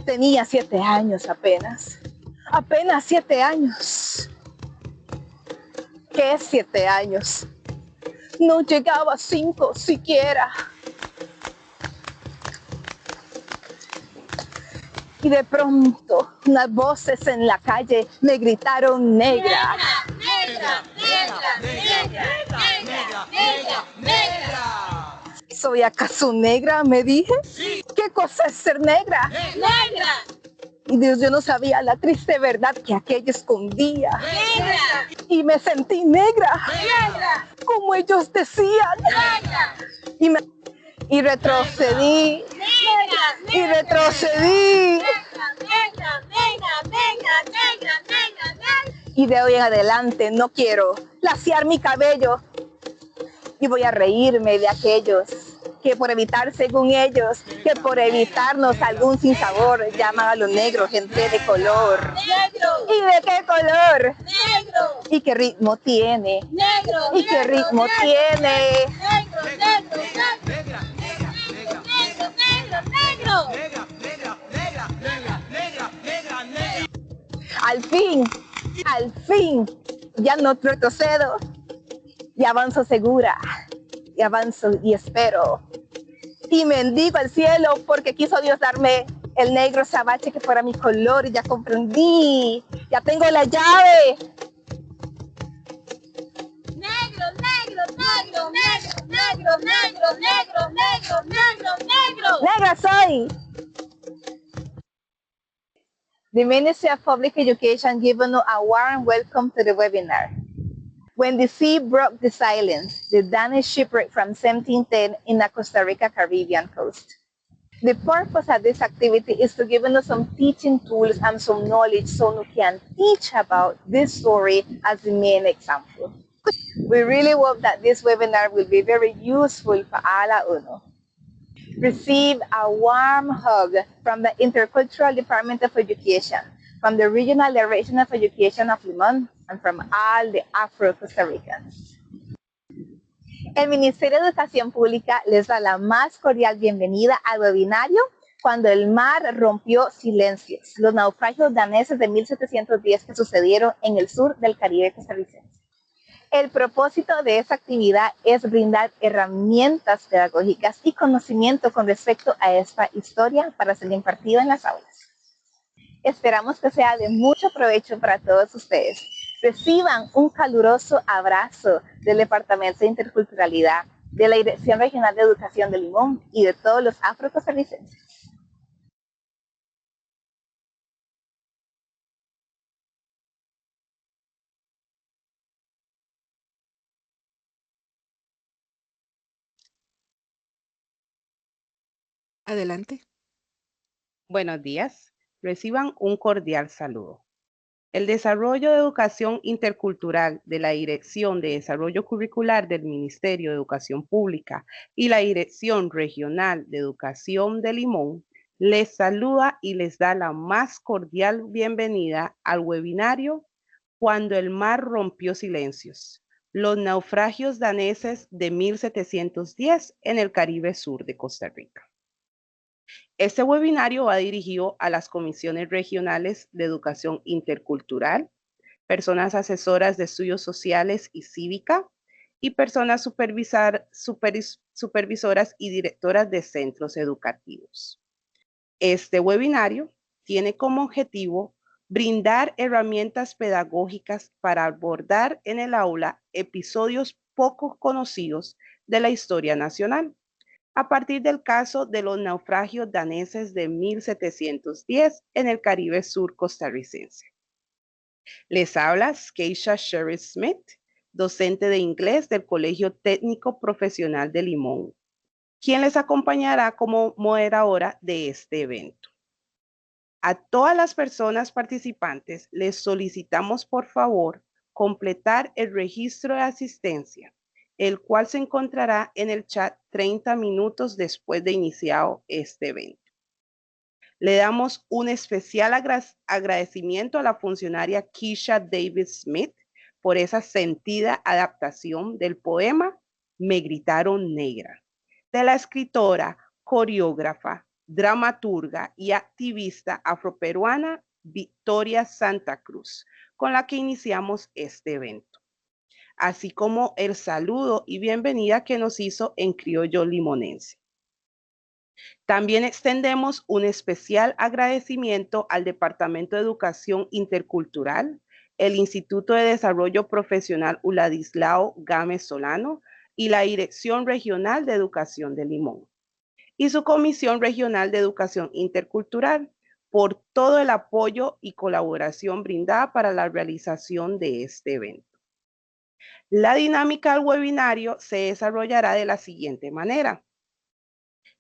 Tenía 7 años apenas. Apenas 7 años. ¿Qué es 7 años? No llegaba a 5 siquiera. Y de pronto, unas voces en la calle me gritaron negra. Negra, negra, negra, negra, negra, negra. ¿Soy acaso negra? Me dije. Sí. ¿Qué cosa es ser negra? Negra. Y Dios, yo no sabía la triste verdad que aquello escondía. Negra. Y me sentí negra. Negra. Como ellos decían. Negra. Y retrocedí. Negra. Y retrocedí. Negra, negra, negra, negra, negra, negra. Y de hoy en adelante no quiero laciar mi cabello. Y voy a reírme de aquellos que por evitar, según ellos, que por evitarnos algún sinsabor, llaman a los negros gente de color. Negro. ¿Y de qué color? Negro. ¿Y qué ritmo tiene? Negro. ¿Y qué ritmo tiene? Negro, negro, negro. Negro, negro, negro. Negra, negra, negra, negra, negra, negra, negra. Al fin, ya no retrocedo. Y avanzo segura. Y avanzo y espero. Y bendigo al cielo porque quiso Dios darme el negro azabache que fuera mi color y ya comprendí. Ya tengo la llave. Negro, negro, negro, negro, negro, negro, negro, negro, negro, negro. Negra soy. The Ministry of Public Education given a warm welcome to the webinar. When the sea broke the silence, the Danish shipwreck from 1710 in the Costa Rica Caribbean coast. The purpose of this activity is to give us some teaching tools and some knowledge so we can teach about this story as the main example. We really hope that this webinar will be very useful for Ala Uno. Receive a warm hug from the Intercultural Department of Education, from the Regional Direction of Education of Limón, and from all the Afro-Costa Ricans. El Ministerio de Educación Pública les da la más cordial bienvenida al webinario Cuando el mar rompió silencios, los naufragios daneses de 1710 que sucedieron en el sur del Caribe costarricense. El propósito de esta actividad es brindar herramientas pedagógicas y conocimiento con respecto a esta historia para ser impartida en las aulas. Esperamos que sea de mucho provecho para todos ustedes. Reciban un caluroso abrazo del Departamento de Interculturalidad, de la Dirección Regional de Educación de Limón y de todos los afro-costarricenses. Adelante. Buenos días. Reciban un cordial saludo. El desarrollo de educación intercultural de la Dirección de Desarrollo Curricular del Ministerio de Educación Pública y la Dirección Regional de Educación de Limón les saluda y les da la más cordial bienvenida al webinario Cuando el mar rompió silencios, los naufragios daneses de 1710 en el Caribe Sur de Costa Rica. Este webinario va dirigido a las comisiones regionales de educación intercultural, personas asesoras de estudios sociales y cívica, y personas supervisoras y directoras de centros educativos. Este webinario tiene como objetivo brindar herramientas pedagógicas para abordar en el aula episodios poco conocidos de la historia nacional, a partir del caso de los naufragios daneses de 1710 en el Caribe Sur costarricense. Les habla Keisha Sherry Smith, docente de inglés del Colegio Técnico Profesional de Limón, quien les acompañará como moderadora de este evento. A todas las personas participantes les solicitamos por favor completar el registro de asistencia, el cual se encontrará en el chat 30 minutos después de iniciado este evento. Le damos un especial agradecimiento a la funcionaria Keisha Davis Smith por esa sentida adaptación del poema Me gritaron negra, de la escritora, coreógrafa, dramaturga y activista afroperuana Victoria Santa Cruz, con la que iniciamos este evento, así como el saludo y bienvenida que nos hizo en criollo limonense. También extendemos un especial agradecimiento al Departamento de Educación Intercultural, el Instituto de Desarrollo Profesional Uladislao Gámez Solano y la Dirección Regional de Educación de Limón, y su Comisión Regional de Educación Intercultural por todo el apoyo y colaboración brindada para la realización de este evento. La dinámica del webinario se desarrollará de la siguiente manera.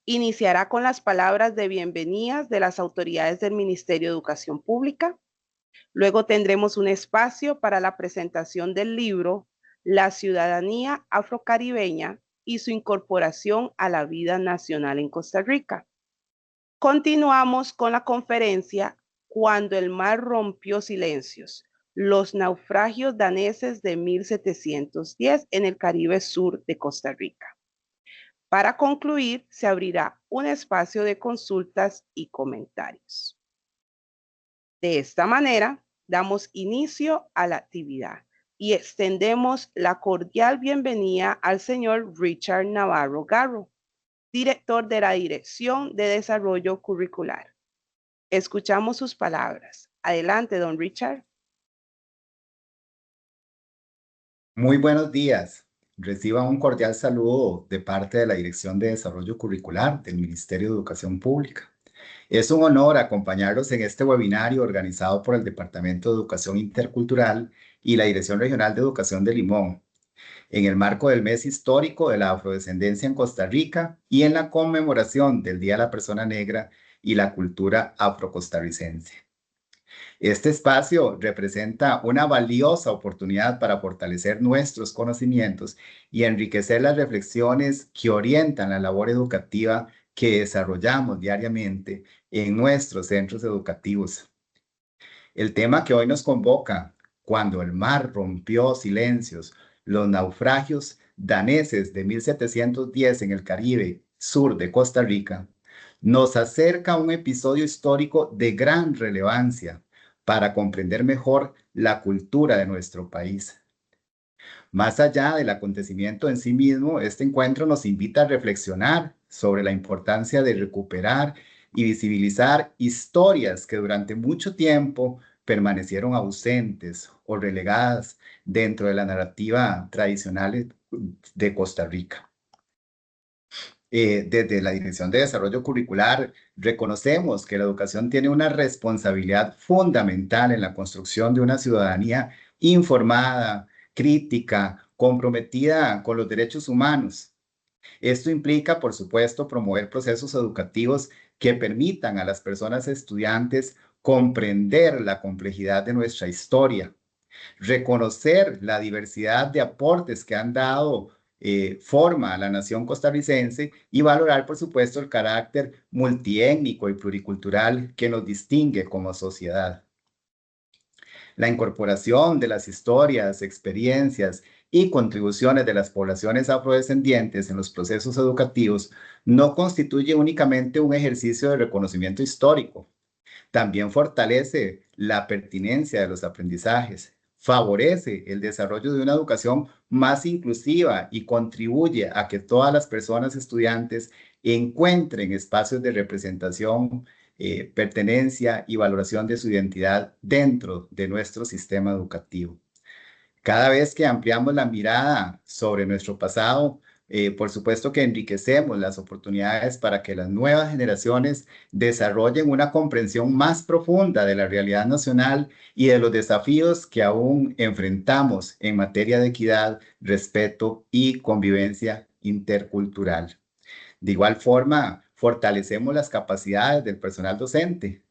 Iniciará con las palabras de bienvenidas de las autoridades del Ministerio de Educación Pública. Luego tendremos un espacio para la presentación del libro La ciudadanía afrocaribeña y su incorporación a la vida nacional en Costa Rica. Continuamos con la conferencia Cuando el mar rompió silencios, los naufragios daneses de 1710 en el Caribe Sur de Costa Rica. Para concluir, se abrirá un espacio de consultas y comentarios. De esta manera, damos inicio a la actividad y extendemos la cordial bienvenida al señor Richard Navarro Garro, director de la Dirección de Desarrollo Curricular. Escuchamos sus palabras. Adelante, don Richard. Muy buenos días. Reciba un cordial saludo de parte de la Dirección de Desarrollo Curricular del Ministerio de Educación Pública. Es un honor acompañarlos en este webinario organizado por el Departamento de Educación Intercultural y la Dirección Regional de Educación de Limón, en el marco del mes histórico de la afrodescendencia en Costa Rica y en la conmemoración del Día de la Persona Negra y la cultura afrocostarricense. Este espacio representa una valiosa oportunidad para fortalecer nuestros conocimientos y enriquecer las reflexiones que orientan la labor educativa que desarrollamos diariamente en nuestros centros educativos. El tema que hoy nos convoca, Cuando el mar rompió silencios, los naufragios daneses de 1710 en el Caribe Sur de Costa Rica, nos acerca a un episodio histórico de gran relevancia para comprender mejor la cultura de nuestro país. Más allá del acontecimiento en sí mismo, este encuentro nos invita a reflexionar sobre la importancia de recuperar y visibilizar historias que durante mucho tiempo permanecieron ausentes o relegadas dentro de la narrativa tradicional de Costa Rica. Desde la Dirección de Desarrollo Curricular, reconocemos que la educación tiene una responsabilidad fundamental en la construcción de una ciudadanía informada, crítica, comprometida con los derechos humanos. Esto implica, por supuesto, promover procesos educativos que permitan a las personas estudiantes comprender la complejidad de nuestra historia, reconocer la diversidad de aportes que han dado forma a la nación costarricense y valorar, por supuesto, el carácter multiétnico y pluricultural que nos distingue como sociedad. La incorporación de las historias, experiencias y contribuciones de las poblaciones afrodescendientes en los procesos educativos no constituye únicamente un ejercicio de reconocimiento histórico. También fortalece la pertinencia de los aprendizajes, favorece el desarrollo de una educación más inclusiva y contribuye a que todas las personas estudiantes encuentren espacios de representación, pertenencia y valoración de su identidad dentro de nuestro sistema educativo. Cada vez que ampliamos la mirada sobre nuestro pasado, por supuesto que enriquecemos las oportunidades para que las nuevas generaciones desarrollen una comprensión más profunda de la realidad nacional y de los desafíos que aún enfrentamos en materia de equidad, respeto y convivencia intercultural. De igual forma, fortalecemos las capacidades del personal docente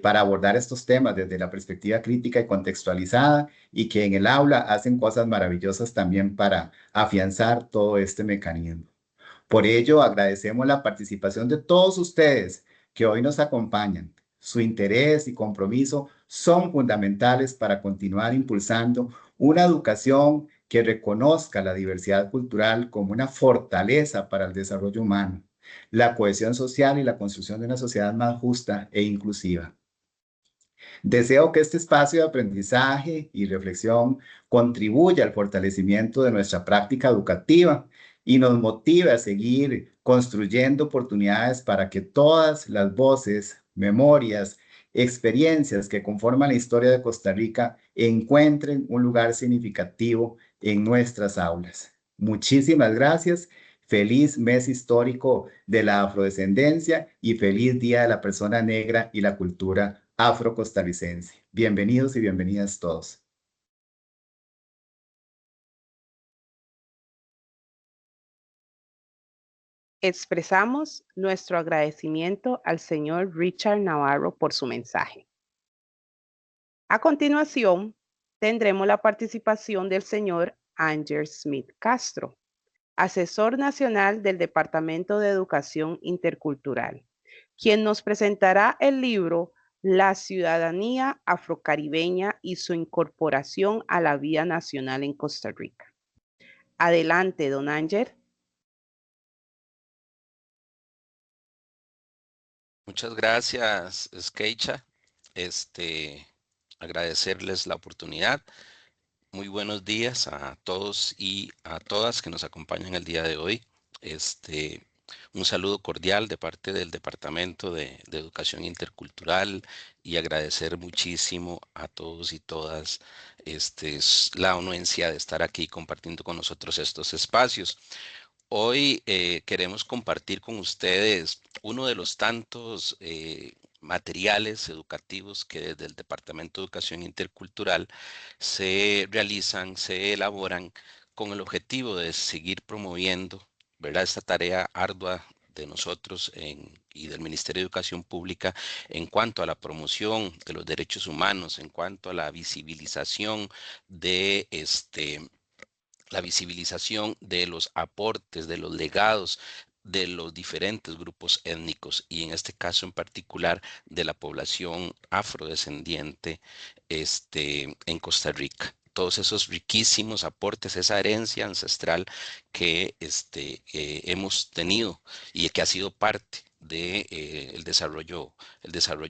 para abordar estos temas desde la perspectiva crítica y contextualizada, y que en el aula hacen cosas maravillosas también para afianzar todo este mecanismo. Por ello, agradecemos la participación de todos ustedes que hoy nos acompañan. Su interés y compromiso son fundamentales para continuar impulsando una educación que reconozca la diversidad cultural como una fortaleza para el desarrollo humano, la cohesión social y la construcción de una sociedad más justa e inclusiva. Deseo que este espacio de aprendizaje y reflexión contribuya al fortalecimiento de nuestra práctica educativa y nos motive a seguir construyendo oportunidades para que todas las voces, memorias, experiencias que conforman la historia de Costa Rica encuentren un lugar significativo en nuestras aulas. Muchísimas gracias. Feliz mes histórico de la afrodescendencia y feliz Día de la Persona Negra y la Cultura afrocostarricense. Bienvenidos y bienvenidas todos. Expresamos nuestro agradecimiento al señor Richard Navarro por su mensaje. A continuación, tendremos la participación del señor Ángel Smith Castro, asesor nacional del Departamento de Educación Intercultural, quien nos presentará el libro La ciudadanía afrocaribeña y su incorporación a la vida nacional en Costa Rica. Adelante, don Ángel. Muchas gracias, Skeicha. Agradecerles la oportunidad. Muy buenos días a todos y a todas que nos acompañan el día de hoy. Un saludo cordial de parte del Departamento de Educación Intercultural y agradecer muchísimo a todos y todas la anuencia de estar aquí compartiendo con nosotros estos espacios. Hoy queremos compartir con ustedes uno de los tantos materiales educativos que desde el Departamento de Educación Intercultural se realizan, se elaboran con el objetivo de seguir promoviendo, ¿verdad?, esta tarea ardua de nosotros y del Ministerio de Educación Pública en cuanto a la promoción de los derechos humanos, en cuanto a la visibilización de los aportes, de los legados de los diferentes grupos étnicos y en este caso en particular de la población afrodescendiente en Costa Rica. Todos esos riquísimos aportes, esa herencia ancestral que hemos tenido y que ha sido parte del desarrollo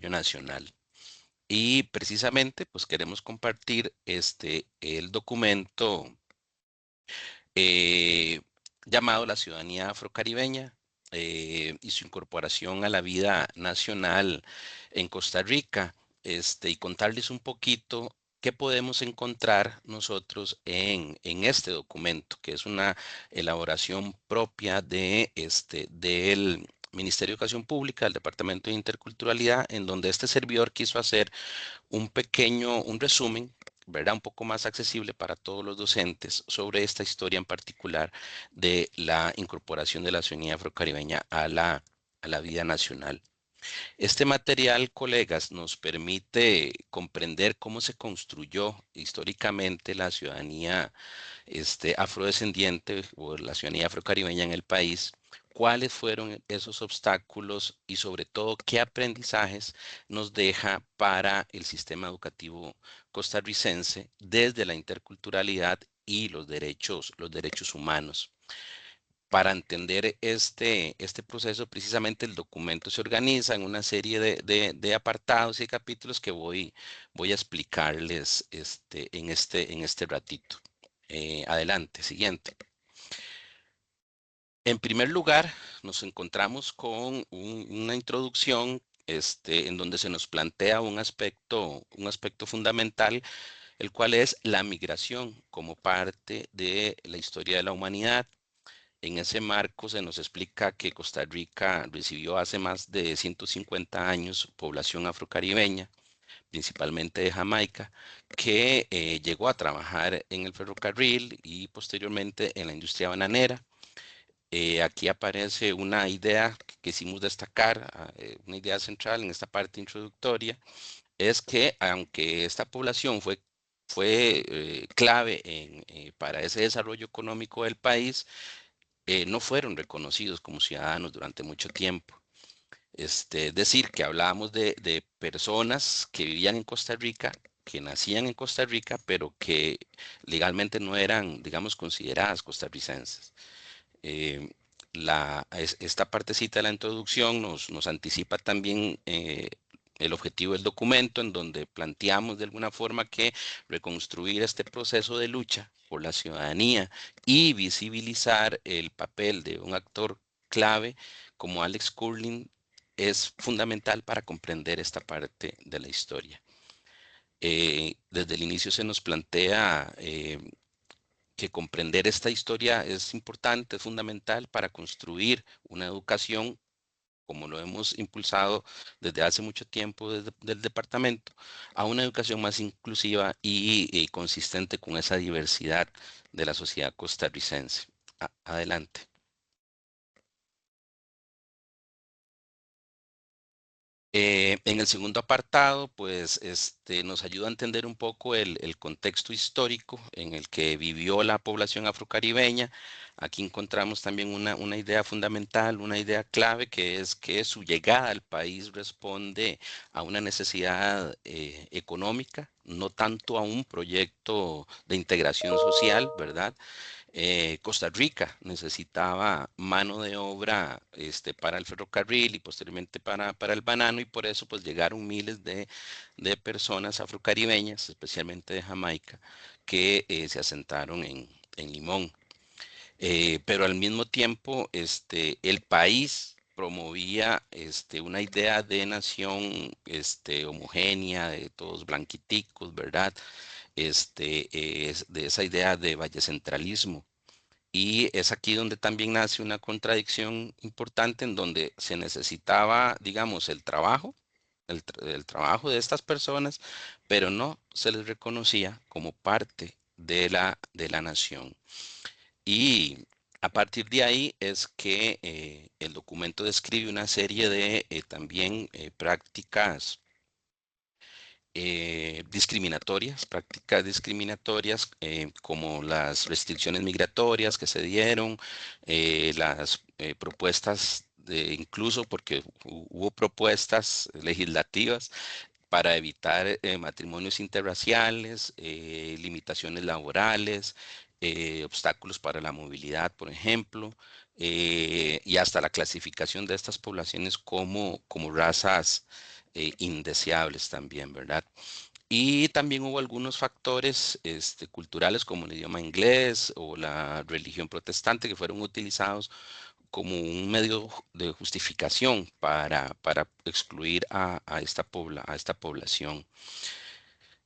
nacional. Y precisamente pues queremos compartir el documento llamado La ciudadanía afrocaribeña y su incorporación a la vida nacional en Costa Rica, y contarles un poquito qué podemos encontrar nosotros en este documento, que es una elaboración propia del Ministerio de Educación Pública, del Departamento de Interculturalidad, en donde este servidor quiso hacer un resumen, ¿verdad?, un poco más accesible para todos los docentes sobre esta historia en particular de la incorporación de la ciudadanía afrocaribeña a la vida nacional. Este material, colegas, nos permite comprender cómo se construyó históricamente la ciudadanía afrodescendiente o la ciudadanía afrocaribeña en el país, cuáles fueron esos obstáculos y sobre todo qué aprendizajes nos deja para el sistema educativo costarricense desde la interculturalidad y los derechos humanos. Para entender este proceso, precisamente el documento se organiza en una serie de apartados y capítulos que voy a explicarles en este ratito. Adelante, siguiente. En primer lugar, nos encontramos con una introducción en donde se nos plantea un aspecto fundamental, el cual es la migración como parte de la historia de la humanidad. En ese marco se nos explica que Costa Rica recibió hace más de 150 años población afrocaribeña, principalmente de Jamaica, que llegó a trabajar en el ferrocarril y posteriormente en la industria bananera. Aquí aparece una idea que quisimos destacar, una idea central en esta parte introductoria, es que aunque esta población fue clave para ese desarrollo económico del país, no fueron reconocidos como ciudadanos durante mucho tiempo. Es decir, que hablábamos de personas que vivían en Costa Rica, que nacían en Costa Rica, pero que legalmente no eran, digamos, consideradas costarricenses. esta partecita de la introducción nos anticipa también el objetivo del documento, en donde planteamos de alguna forma que reconstruir este proceso de lucha por la ciudadanía y visibilizar el papel de un actor clave como Alex Curling es fundamental para comprender esta parte de la historia. Desde el inicio se nos plantea que comprender esta historia es importante, es fundamental para construir una educación, como lo hemos impulsado desde hace mucho tiempo desde el departamento, a una educación más inclusiva y consistente con esa diversidad de la sociedad costarricense. Adelante. En el segundo apartado, pues nos ayuda a entender un poco el contexto histórico en el que vivió la población afrocaribeña. Aquí encontramos también una idea fundamental, una idea clave, que es que su llegada al país responde a una necesidad económica, no tanto a un proyecto de integración social, ¿verdad? Costa Rica necesitaba mano de obra para el ferrocarril y posteriormente para el banano, y por eso pues llegaron miles de personas afrocaribeñas, especialmente de Jamaica, que se asentaron en Limón. Pero al mismo tiempo el país promovía una idea de nación homogénea, de todos blanquiticos, ¿verdad? De esa idea de vallecentralismo. Y es aquí donde también nace una contradicción importante, en donde se necesitaba, digamos, el trabajo de estas personas, pero no se les reconocía como parte de la nación. Y a partir de ahí es que el documento describe una serie de también prácticas prácticas discriminatorias, como las restricciones migratorias que se dieron, las propuestas incluso porque hubo propuestas legislativas para evitar matrimonios interraciales, limitaciones laborales, obstáculos para la movilidad, por ejemplo, y hasta la clasificación de estas poblaciones como razas indeseables también, ¿verdad? Y también hubo algunos factores culturales, como el idioma inglés o la religión protestante, que fueron utilizados como un medio de justificación para excluir a esta población.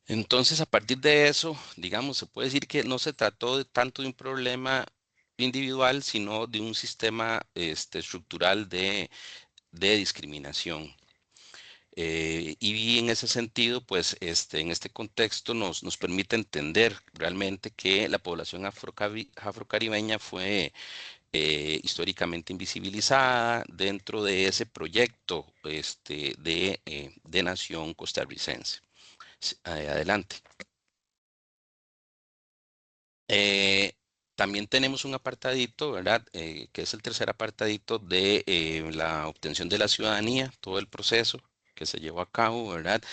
Entonces, a partir de eso, digamos, se puede decir que no se trató tanto de un problema individual, sino de un sistema estructural de discriminación. Y en ese sentido, pues en este contexto nos permite entender realmente que la población afrocaribeña fue históricamente invisibilizada dentro de ese proyecto de nación costarricense. Adelante. También tenemos un apartadito, ¿verdad? Que es el tercer apartadito de la obtención de la ciudadanía, todo el proceso que se llevó a cabo, ¿verdad?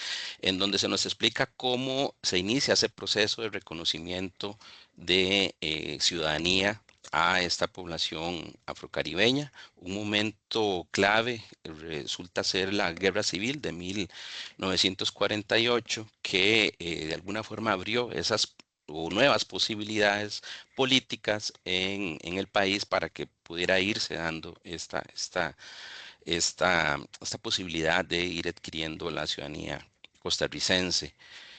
En donde se nos explica cómo se inicia ese proceso de reconocimiento de ciudadanía a esta población afrocaribeña. Un momento clave resulta ser la Guerra Civil de 1948, que de alguna forma abrió esas o nuevas posibilidades políticas en el país para que pudiera irse dando esta posibilidad de ir adquiriendo la ciudadanía costarricense.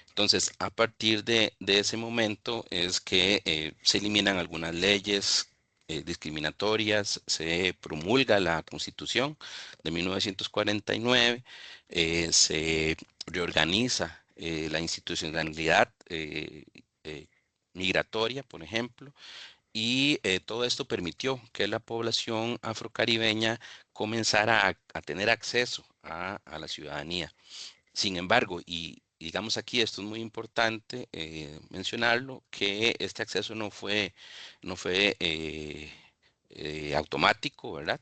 Entonces, a partir de ese momento es que se eliminan algunas leyes discriminatorias, se promulga la Constitución de 1949, se reorganiza la institucionalidad migratoria, por ejemplo, y todo esto permitió que la población afrocaribeña comenzara a tener acceso a la ciudadanía. Sin embargo, y digamos aquí, esto es muy importante mencionarlo, que este acceso no fue automático, ¿verdad?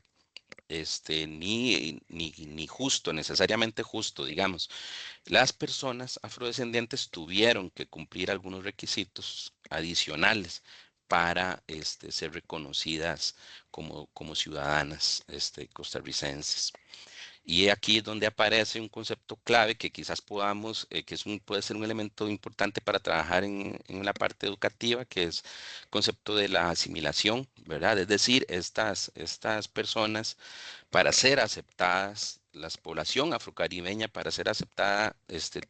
Ni justo, necesariamente justo, digamos. Las personas afrodescendientes tuvieron que cumplir algunos requisitos adicionales para ser reconocidas como ciudadanas costarricenses. Y aquí es donde aparece un concepto clave que quizás podamos, que puede ser un elemento importante para trabajar en la parte educativa, que es el concepto de la asimilación, ¿verdad? Es decir, estas personas, para ser aceptadas, la población afrocaribeña, para ser aceptada,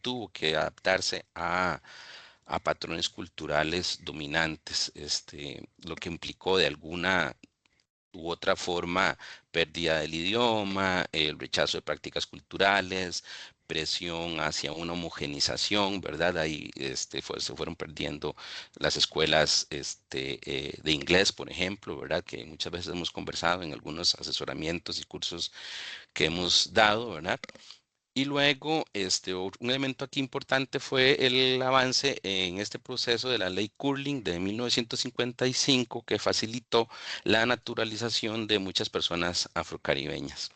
tuvo que adaptarse a patrones culturales dominantes, lo que implicó de alguna u otra forma pérdida del idioma, el rechazo de prácticas culturales, presión hacia una homogenización, ¿verdad? Ahí se fueron perdiendo las escuelas de inglés, por ejemplo, ¿verdad? Que muchas veces hemos conversado en algunos asesoramientos y cursos que hemos dado, ¿verdad? Y luego, un elemento aquí importante fue el avance en este proceso de la ley Curling de 1955, que facilitó la naturalización de muchas personas afrocaribeñas.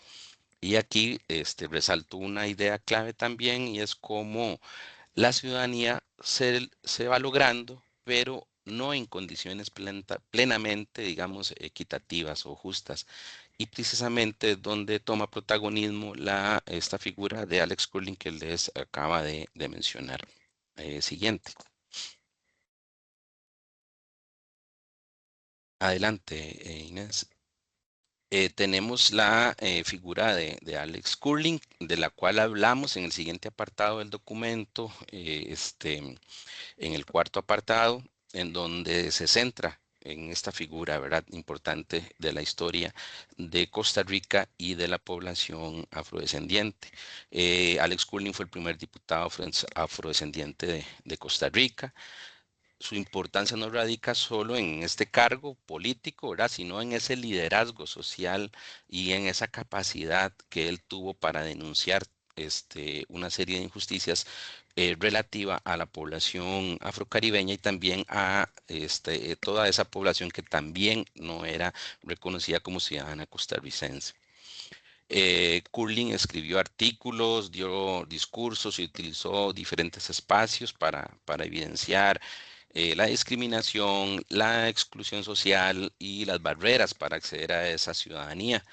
Y aquí resaltó una idea clave también, y es cómo la ciudadanía se va logrando, pero no en condiciones plenamente, digamos, equitativas o justas. Y precisamente donde toma protagonismo esta figura de Alex Curling que les acaba de mencionar. Siguiente. Adelante, Inés. Tenemos la figura de Alex Curling, de la cual hablamos en el siguiente apartado del documento, en el cuarto apartado, en donde se centra en esta figura, ¿verdad?, importante de la historia de Costa Rica y de la población afrodescendiente. Alex Curling fue el primer diputado afrodescendiente de Costa Rica. Su importancia no radica solo en este cargo político, ¿verdad?, sino en ese liderazgo social y en esa capacidad que él tuvo para denunciar una serie de injusticias relativa a la población afrocaribeña y también a toda esa población que también no era reconocida como ciudadana costarricense. Curling escribió artículos, dio discursos y utilizó diferentes espacios para evidenciar la discriminación, la exclusión social y las barreras para acceder a esa ciudadanía,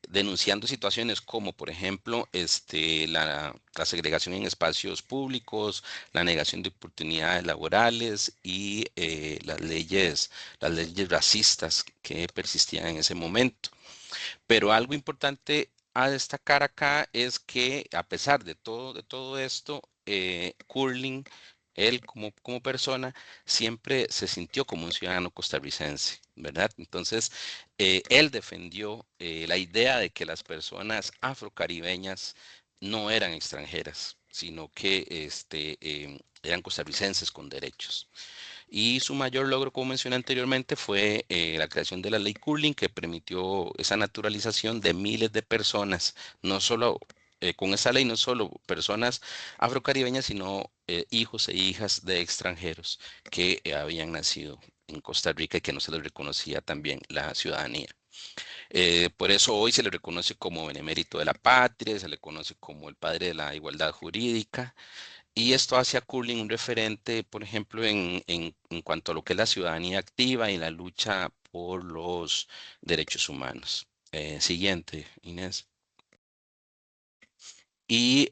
denunciando situaciones como, por ejemplo, la segregación en espacios públicos, la negación de oportunidades laborales y las leyes racistas que persistían en ese momento. Pero algo importante a destacar acá es que a pesar de todo esto, Curling, él como persona, siempre se sintió como un ciudadano costarricense, ¿verdad? Entonces, él defendió la idea de que las personas afrocaribeñas no eran extranjeras, sino que eran costarricenses con derechos. Y su mayor logro, como mencioné anteriormente, fue la creación de la ley Curling, que permitió esa naturalización de miles de personas, no solo con esa ley, no solo personas afrocaribeñas, sino hijos e hijas de extranjeros que habían nacido en Costa Rica y que no se les reconocía también la ciudadanía. Por eso hoy se le reconoce como benemérito de la patria, se le conoce como el padre de la igualdad jurídica. Y esto hace a Curling un referente, por ejemplo, en cuanto a lo que es la ciudadanía activa y la lucha por los derechos humanos. Siguiente, Inés. Y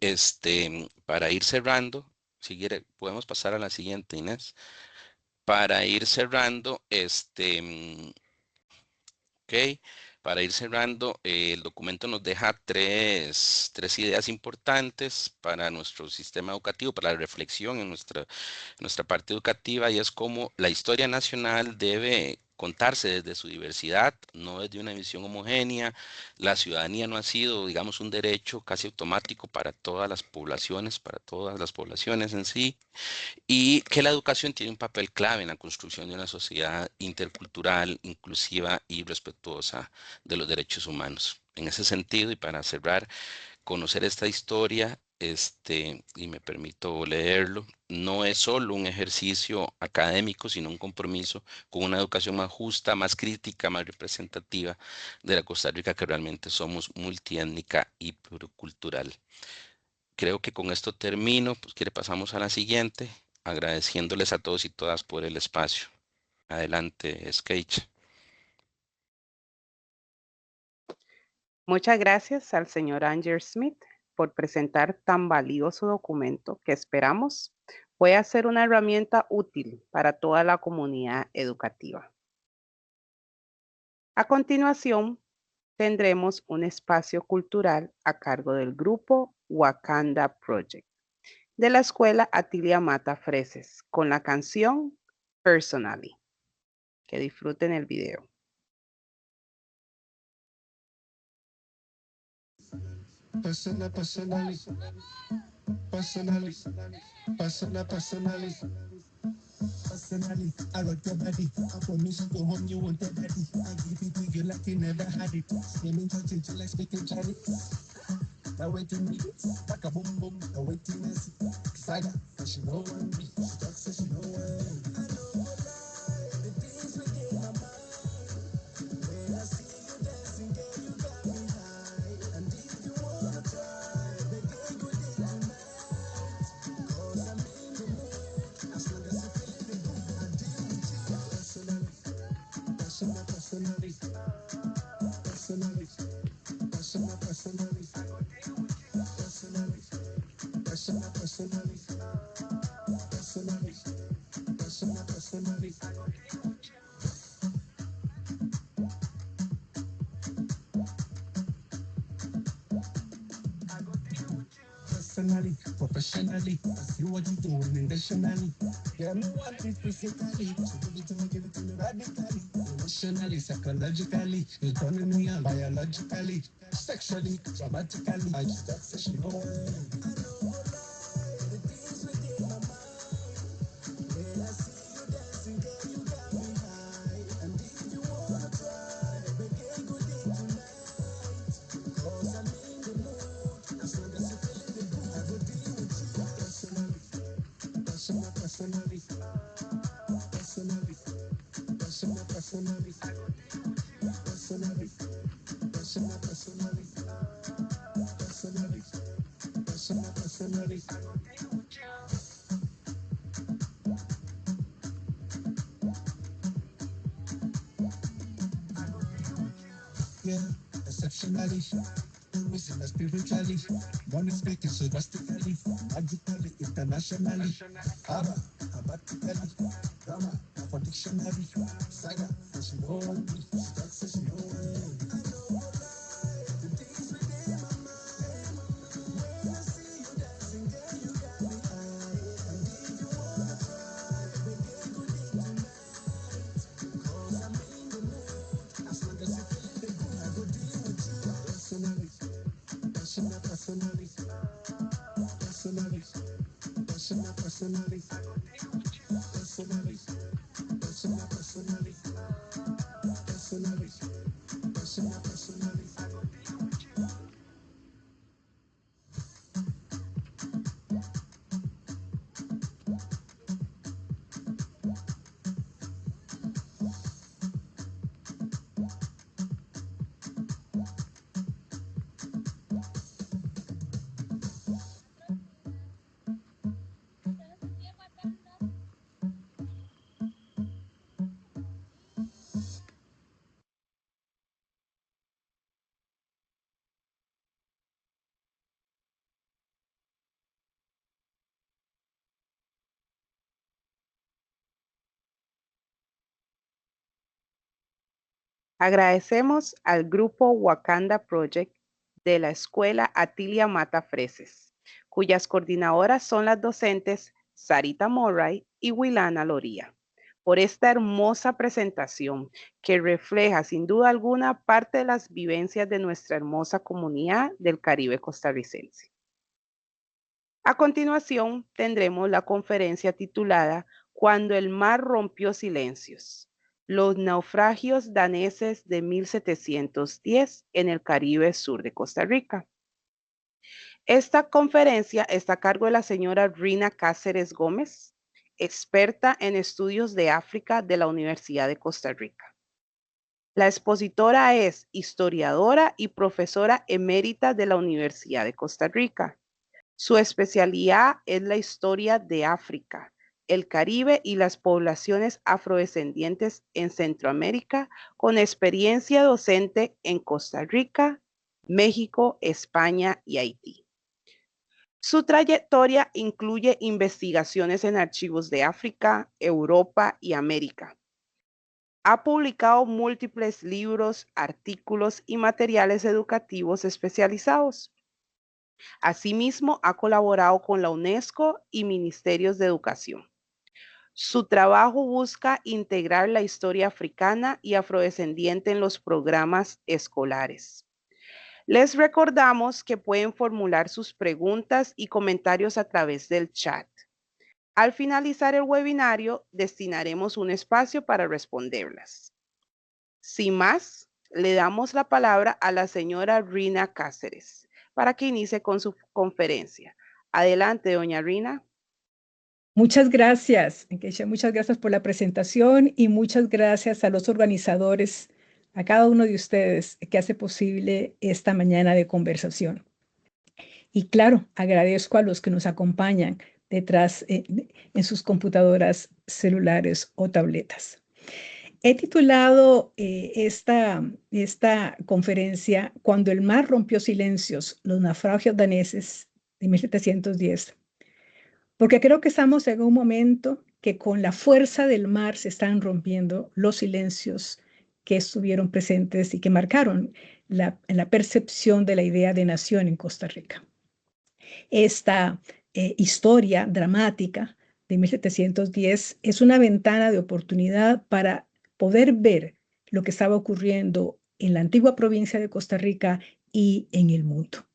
para ir cerrando, si quiere, podemos pasar a la siguiente, Inés. Para ir cerrando, ok. Para ir cerrando, el documento nos deja tres ideas importantes para nuestro sistema educativo, para la reflexión en nuestra parte educativa, y es como la historia nacional debe contarse desde su diversidad, no desde una visión homogénea. La ciudadanía no ha sido, digamos, un derecho casi automático para todas las poblaciones en sí, y que la educación tiene un papel clave en la construcción de una sociedad intercultural, inclusiva y respetuosa de los derechos humanos. En ese sentido, y para cerrar, conocer esta historia, y me permito leerlo, no es solo un ejercicio académico, sino un compromiso con una educación más justa, más crítica, más representativa de la Costa Rica que realmente somos multiétnica y pluricultural. Creo que con esto termino, pues pasamos a la siguiente, agradeciéndoles a todos y todas por el espacio. Adelante, Sketch. Muchas gracias al señor Anger Smith por presentar tan valioso documento que esperamos pueda ser una herramienta útil para toda la comunidad educativa. A continuación, tendremos un espacio cultural a cargo del grupo Wakanda Project de la Escuela Atilia Mata Freses con la canción Personally. Que disfruten el video. Personally, I rock your body. I promise you go home, you want that daddy. I give it to you like you never had it. Swimming touching till like speaking Chinese. Now waiting me, like a boom boom. Now waiting us, saga. And she know one me. She talks so she know one. I know the things within my mind. When I see you dancing, girl, you got me high. And if you wanna try, baby, go day tonight. 'Cause I'm in the mood. As long as you feel it, I deal with you personally. Personally, personally, personally, personally, personally, personally, personally, personally, personally, personally, personally, professionally. I see what you're doing intentionally. Yeah, me want it physically. So give it to me radically. Emotionally, psychologically. You're turning me on biologically, sexually, dramatically. I just got such no way. I know the things within my mind. When I see you dancing, girl, you got me high. And if you wanna try, baby, go day tonight. 'Cause I'm in the mood. As long as you feel it, I go deal with you personally. Personally, personally, personally, personally, personally, personally, personally, personally, personally, personally, personally. Yeah, exceptionally, losing spiritually, money speaking so drastically, magically, internationally, abatically, drama, for dictionary, saga, she know me, she talks so she know me. I know the things within my mind. When I see you dancing, girl, you got me high. And if you wanna try, baby, go day tonight. 'Cause I'm in the mood. As long as you feel it, I go deal with you personally, personally, personally, personally, personally, personally, personally, personally, personally, personally, personally, personally. Agradecemos al grupo Wakanda Project de la Escuela Atilia Mata Freses, cuyas coordinadoras son las docentes Sarita Murray y Wilana Loría, por esta hermosa presentación que refleja sin duda alguna parte de las vivencias de nuestra hermosa comunidad del Caribe costarricense. A continuación, tendremos la conferencia titulada Cuando el mar rompió silencios. Los naufragios daneses de 1710 en el Caribe sur de Costa Rica. Esta conferencia está a cargo de la señora Rina Cáceres Gómez, experta en estudios de África de la Universidad de Costa Rica. La expositora es historiadora y profesora emérita de la Universidad de Costa Rica. Su especialidad es la historia de África, el Caribe y las poblaciones afrodescendientes en Centroamérica, con experiencia docente en Costa Rica, México, España y Haití. Su trayectoria incluye investigaciones en archivos de África, Europa y América. Ha publicado múltiples libros, artículos y materiales educativos especializados. Asimismo, ha colaborado con la UNESCO y ministerios de educación. Su trabajo busca integrar la historia africana y afrodescendiente en los programas escolares. Les recordamos que pueden formular sus preguntas y comentarios a través del chat. Al finalizar el webinario, destinaremos un espacio para responderlas. Sin más, le damos la palabra a la señora Rina Cáceres para que inicie con su conferencia. Adelante, doña Rina. Muchas gracias, Keisha, muchas gracias por la presentación y muchas gracias a los organizadores, a cada uno de ustedes que hace posible esta mañana de conversación. Y claro, agradezco a los que nos acompañan detrás en sus computadoras celulares o tabletas. He titulado esta conferencia Cuando el mar rompió silencios, los naufragios daneses de 1710. Porque creo que estamos en un momento que con la fuerza del mar se están rompiendo los silencios que estuvieron presentes y que marcaron la percepción de la idea de nación en Costa Rica. Esta historia dramática de 1710 es una ventana de oportunidad para poder ver lo que estaba ocurriendo en la antigua provincia de Costa Rica y en el mundo.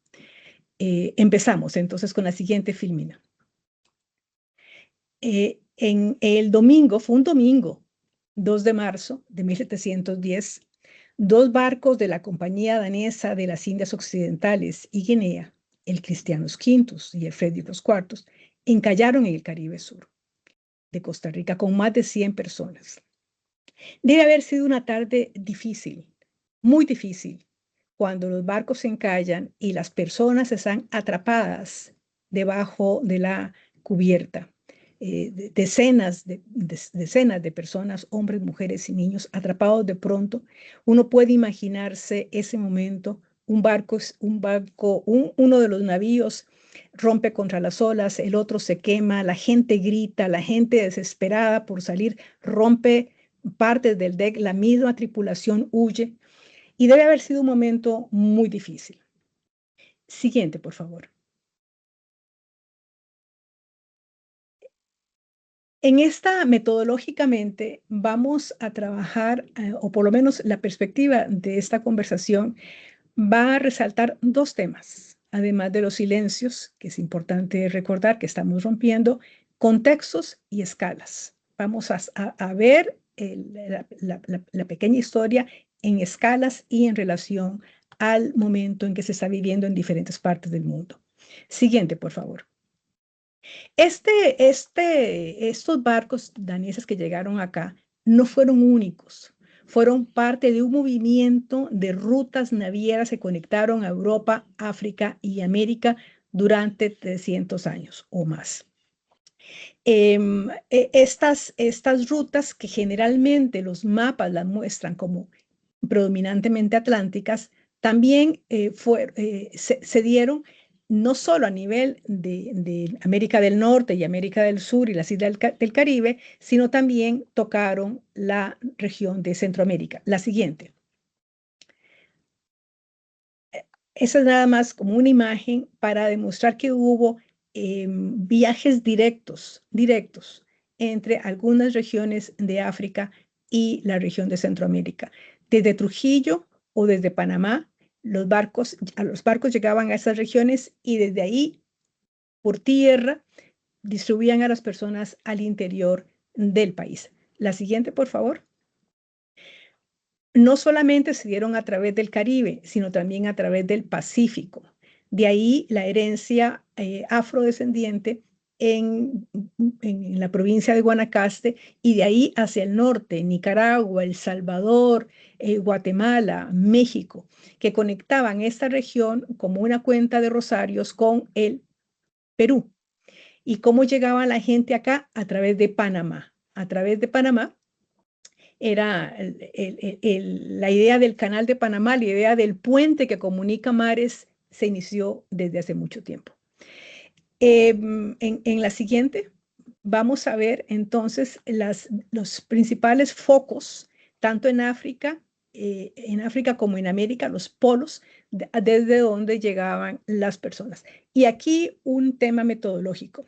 Empezamos entonces con la siguiente filmina. En el domingo, fue un domingo, 2 de marzo de 1710, 2 barcos de la Compañía Danesa de las Indias Occidentales y Guinea, el Christianus Quintus y el Frederick IV, encallaron en el Caribe Sur de Costa Rica con más de 100 personas. Debe haber sido una tarde difícil, muy difícil, cuando los barcos se encallan y las personas están atrapadas debajo de la cubierta. Decenas de personas, hombres, mujeres y niños atrapados de pronto. Uno puede imaginarse ese momento, uno de los navíos rompe contra las olas, el otro se quema, la gente grita, la gente desesperada por salir rompe partes del deck, la misma tripulación huye y debe haber sido un momento muy difícil. Siguiente, por favor. En esta, metodológicamente, vamos a trabajar, o por lo menos la perspectiva de esta conversación, va a resaltar 2 temas, además de los silencios, que es importante recordar que estamos rompiendo, contextos y escalas. Vamos a ver la pequeña historia en escalas y en relación al momento en que se está viviendo en diferentes partes del mundo. Siguiente, por favor. Estos barcos daneses que llegaron acá no fueron únicos, fueron parte de un movimiento de rutas navieras que conectaron a Europa, África y América durante 300 años o más. Estas rutas que generalmente los mapas las muestran como predominantemente atlánticas, también se dieron no solo a nivel de América del Norte y América del Sur y las islas del Caribe, sino también tocaron la región de Centroamérica. La siguiente. Esa es nada más como una imagen para demostrar que hubo viajes directos entre algunas regiones de África y la región de Centroamérica. Desde Trujillo o desde Panamá, los barcos llegaban a esas regiones y desde ahí, por tierra, distribuían a las personas al interior del país. La siguiente, por favor. No solamente se dieron a través del Caribe, sino también a través del Pacífico. De ahí la herencia afrodescendiente en la provincia de Guanacaste y de ahí hacia el norte, Nicaragua, El Salvador, Guatemala, México, que conectaban esta región como una cuenta de rosarios con el Perú. ¿Y cómo llegaba la gente acá? A través de Panamá. A través de Panamá era la idea del canal de Panamá, la idea del puente que comunica mares, se inició desde hace mucho tiempo. En la siguiente vamos a ver entonces los principales focos, tanto en África como en América, los polos, desde donde llegaban las personas. Y aquí un tema metodológico.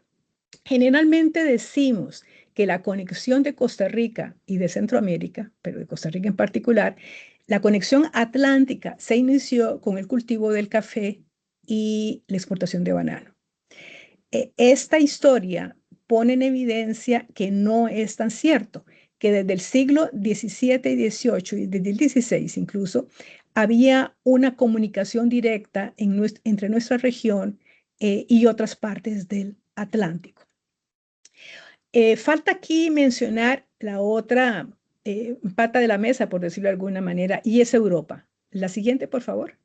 Generalmente decimos que la conexión de Costa Rica y de Centroamérica, pero de Costa Rica en particular, la conexión atlántica se inició con el cultivo del café y la exportación de banano. Esta historia pone en evidencia que no es tan cierto, que desde el siglo XVII y XVIII y desde el XVI incluso, había una comunicación directa entre nuestra región y otras partes del Atlántico. Falta aquí mencionar la otra pata de la mesa, por decirlo de alguna manera, y es Europa. La siguiente, por favor.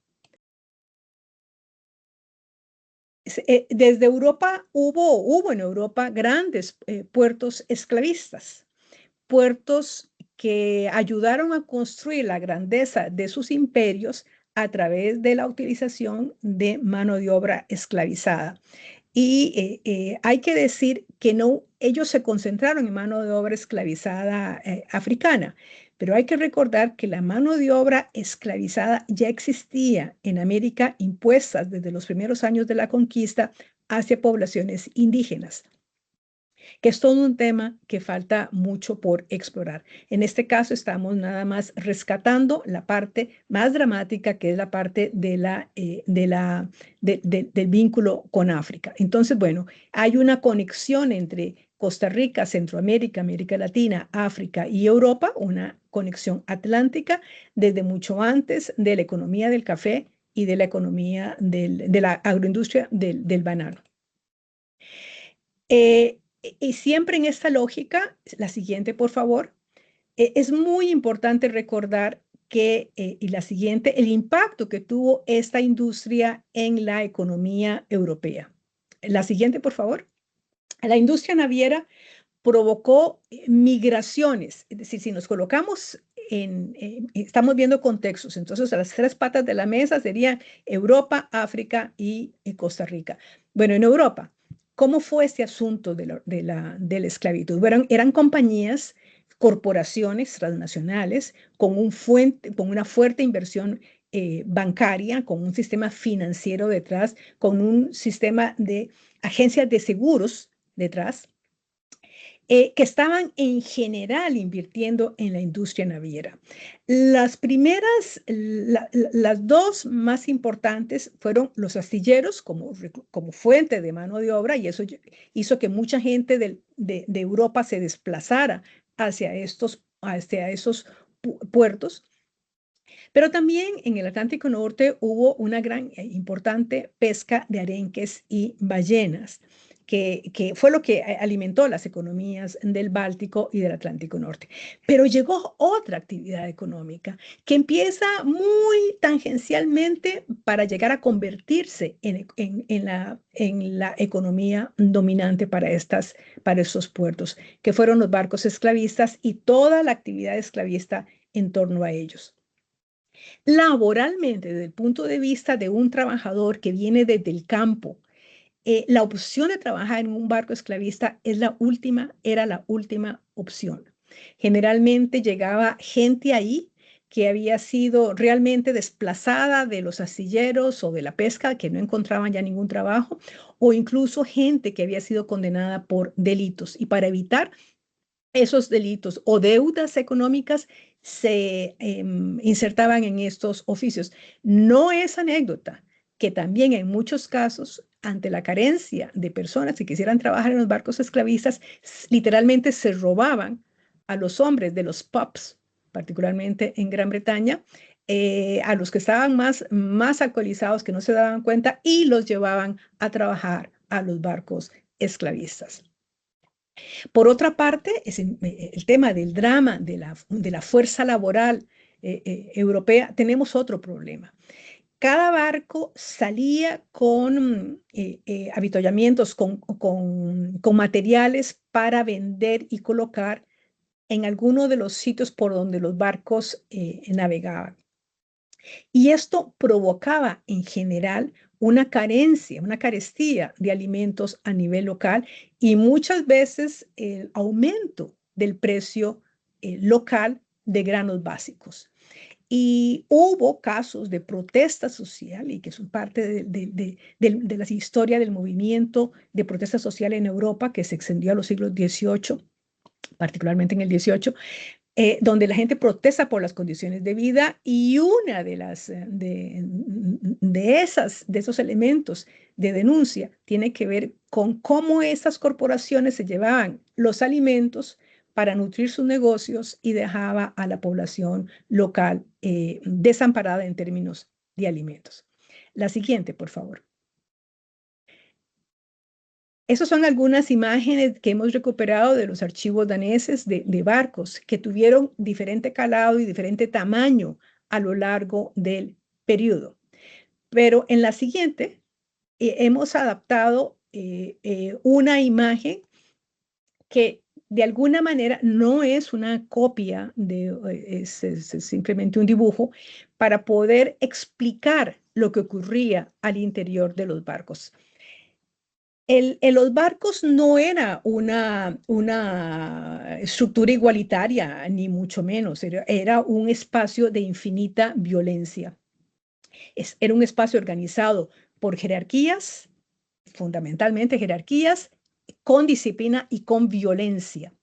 Desde Europa hubo en Europa grandes puertos esclavistas, puertos que ayudaron a construir la grandeza de sus imperios a través de la utilización de mano de obra esclavizada. Y hay que decir que no, ellos se concentraron en mano de obra esclavizada africana, pero hay que recordar que la mano de obra esclavizada ya existía en América, impuesta desde los primeros años de la conquista hacia poblaciones indígenas, que es todo un tema que falta mucho por explorar. En este caso estamos nada más rescatando la parte más dramática, que es la parte del vínculo con África. Entonces, bueno, hay una conexión entre Costa Rica, Centroamérica, América Latina, África y Europa, una conexión atlántica desde mucho antes de la economía del café y de la economía de la agroindustria del banano. Y siempre en esta lógica, la siguiente, por favor, es muy importante recordar que, y la siguiente, el impacto que tuvo esta industria en la economía europea. La siguiente, por favor. La industria naviera provocó migraciones, es decir, si nos colocamos estamos viendo contextos, entonces las tres patas de la mesa serían Europa, África y Costa Rica. Bueno, en Europa, ¿cómo fue este asunto de la esclavitud? Bueno, eran compañías, corporaciones transnacionales con una fuerte inversión bancaria, con un sistema financiero detrás, con un sistema de agencias de seguros detrás, que estaban en general invirtiendo en la industria naviera. Las primeras, las dos más importantes fueron los astilleros como fuente de mano de obra, y eso hizo que mucha gente de Europa se desplazara hacia esos puertos. Pero también en el Atlántico Norte hubo una gran importante pesca de arenques y ballenas, que fue lo que alimentó las economías del Báltico y del Atlántico Norte. Pero llegó otra actividad económica que empieza muy tangencialmente para llegar a convertirse en la economía dominante para estos puertos, que fueron los barcos esclavistas y toda la actividad esclavista en torno a ellos. Laboralmente, desde el punto de vista de un trabajador que viene desde el campo, la opción de trabajar en un barco esclavista era la última opción. Generalmente llegaba gente ahí que había sido realmente desplazada de los astilleros o de la pesca, que no encontraban ya ningún trabajo, o incluso gente que había sido condenada por delitos. Y para evitar esos delitos o deudas económicas, se insertaban en estos oficios. No es anécdota que también en muchos casos, ante la carencia de personas que quisieran trabajar en los barcos esclavistas, literalmente se robaban a los hombres de los pubs, particularmente en Gran Bretaña, a los que estaban más alcoholizados, que no se daban cuenta, y los llevaban a trabajar a los barcos esclavistas. Por otra parte, el tema del drama de la fuerza laboral europea, tenemos otro problema. Cada barco salía con avituallamientos, con materiales para vender y colocar en alguno de los sitios por donde los barcos navegaban. Y esto provocaba en general una carencia, una carestía de alimentos a nivel local y muchas veces el aumento del precio local de granos básicos. Y hubo casos de protesta social y que son parte de la historia del movimiento de protesta social en Europa que se extendió a los siglos XVIII, particularmente en el XVIII, donde la gente protesta por las condiciones de vida y una de esos elementos de denuncia tiene que ver con cómo esas corporaciones se llevaban los alimentos para nutrir sus negocios y dejaba a la población local desamparada en términos de alimentos. La siguiente, por favor. Esas son algunas imágenes que hemos recuperado de los archivos daneses de barcos que tuvieron diferente calado y diferente tamaño a lo largo del periodo. Pero en la siguiente hemos adaptado una imagen que de alguna manera no es una copia, es simplemente un dibujo para poder explicar lo que ocurría al interior de los barcos. Los barcos no era una estructura igualitaria, ni mucho menos. Era un espacio de infinita violencia. Era un espacio organizado por jerarquías, fundamentalmente jerarquías, con disciplina y con violencia.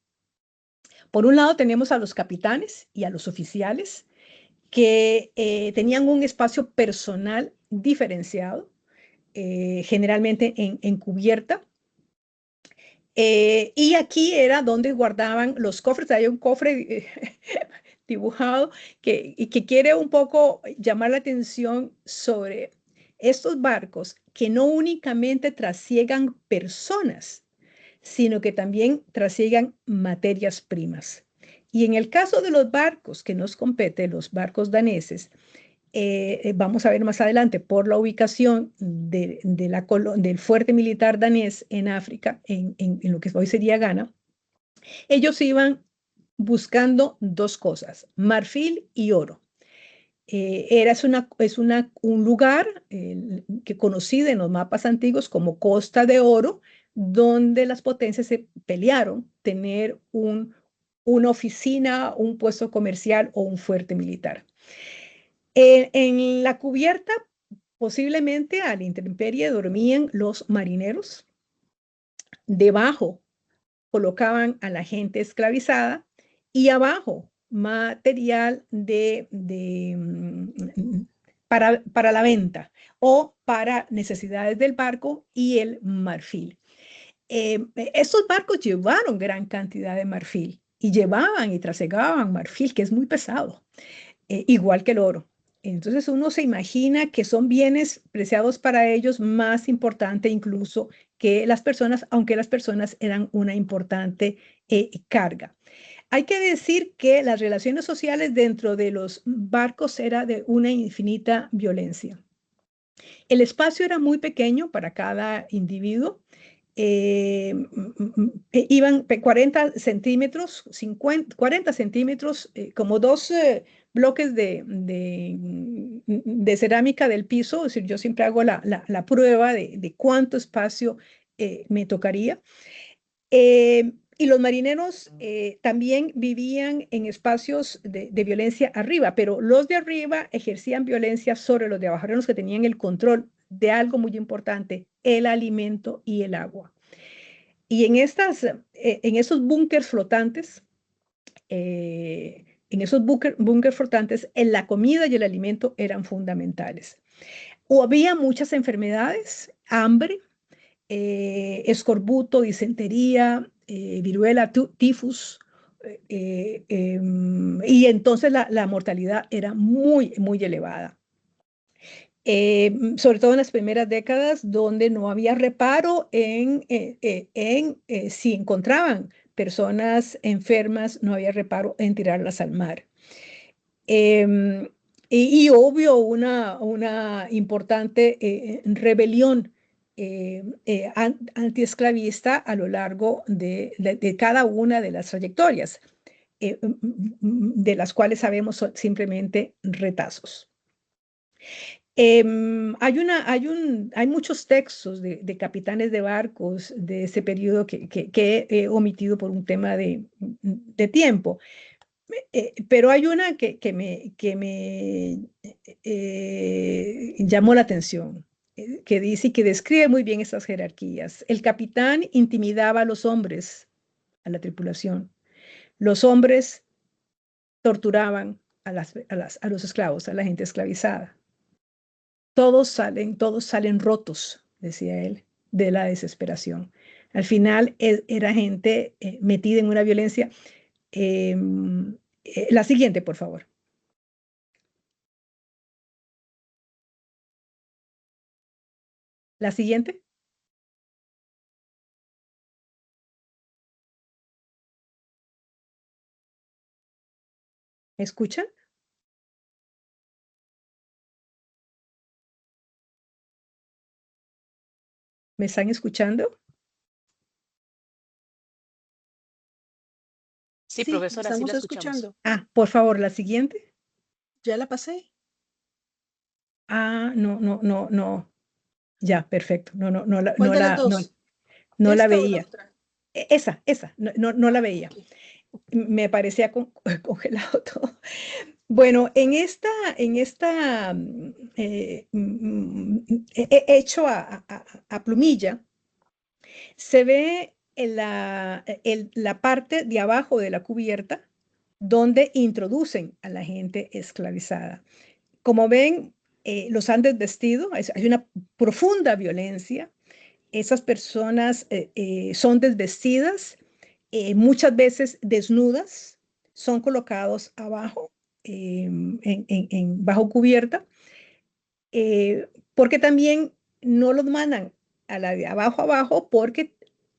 Por un lado tenemos a los capitanes y a los oficiales que tenían un espacio personal diferenciado, generalmente en cubierta. Y aquí era donde guardaban los cofres. Hay un cofre dibujado que quiere un poco llamar la atención sobre estos barcos que no únicamente trasiegan personas, sino que también trasiegan materias primas. Y en el caso de los barcos que nos compete, los barcos daneses, vamos a ver más adelante por la ubicación del fuerte militar danés en África, en lo que hoy sería Ghana, ellos iban buscando dos cosas, marfil y oro. Es un lugar que conocí en los mapas antiguos como Costa de Oro, donde las potencias se pelearon tener una oficina, un puesto comercial o un fuerte militar. En la cubierta, posiblemente a la intemperie, dormían los marineros. Debajo colocaban a la gente esclavizada y abajo material para la venta o para necesidades del barco y el marfil. Estos barcos llevaron gran cantidad de marfil y llevaban y trasegaban marfil, que es muy pesado, igual que el oro. Entonces uno se imagina que son bienes preciados para ellos, más importante incluso que las personas, aunque las personas eran una importante carga. Hay que decir que las relaciones sociales dentro de los barcos era de una infinita violencia. El espacio era muy pequeño para cada individuo. Iban 40 centímetros, 40 centímetros, como dos bloques de cerámica del piso. Es decir, yo siempre hago la prueba de cuánto espacio me tocaría. Y los marineros también vivían en espacios de violencia arriba, pero los de arriba ejercían violencia sobre los de abajo, eran los que tenían el control de algo muy importante, el alimento y el agua. Y en esos búnkers flotantes, la comida y el alimento eran fundamentales. Había muchas enfermedades, hambre, escorbuto, disentería, viruela, tifus, y entonces la mortalidad era muy, muy elevada. Sobre todo en las primeras décadas, donde no había reparo si encontraban personas enfermas, no había reparo en tirarlas al mar. obvio una importante rebelión antiesclavista a lo largo de cada una de las trayectorias, de las cuales sabemos son simplemente retazos. Hay muchos textos de capitanes de barcos de ese periodo que he omitido por un tema de tiempo. Pero hay una que me llamó la atención, que dice y que describe muy bien estas jerarquías. El capitán intimidaba a los hombres, a la tripulación. Los hombres torturaban a los esclavos, a la gente esclavizada. Todos salen rotos, decía él, de la desesperación. Al final era gente metida en una violencia. La siguiente, por favor. La siguiente. ¿Me escuchan? ¿Me están escuchando? Sí, Sí, profesora, sí estamos la escuchamos. escuchando. Ah, por favor, la siguiente. Ya la pasé. Ah, no. Ya, perfecto. ¿Cuál de las dos? No la ¿Esta o la veía. otra? Esa, no la veía. Ok. Me parecía congelado todo. Bueno, en esta hecho a plumilla, se ve la parte de abajo de la cubierta donde introducen a la gente esclavizada. Como ven, los han desvestido, hay una profunda violencia. Esas personas son desvestidas, muchas veces desnudas, son colocados abajo, bajo cubierta, porque también no los mandan a la de abajo porque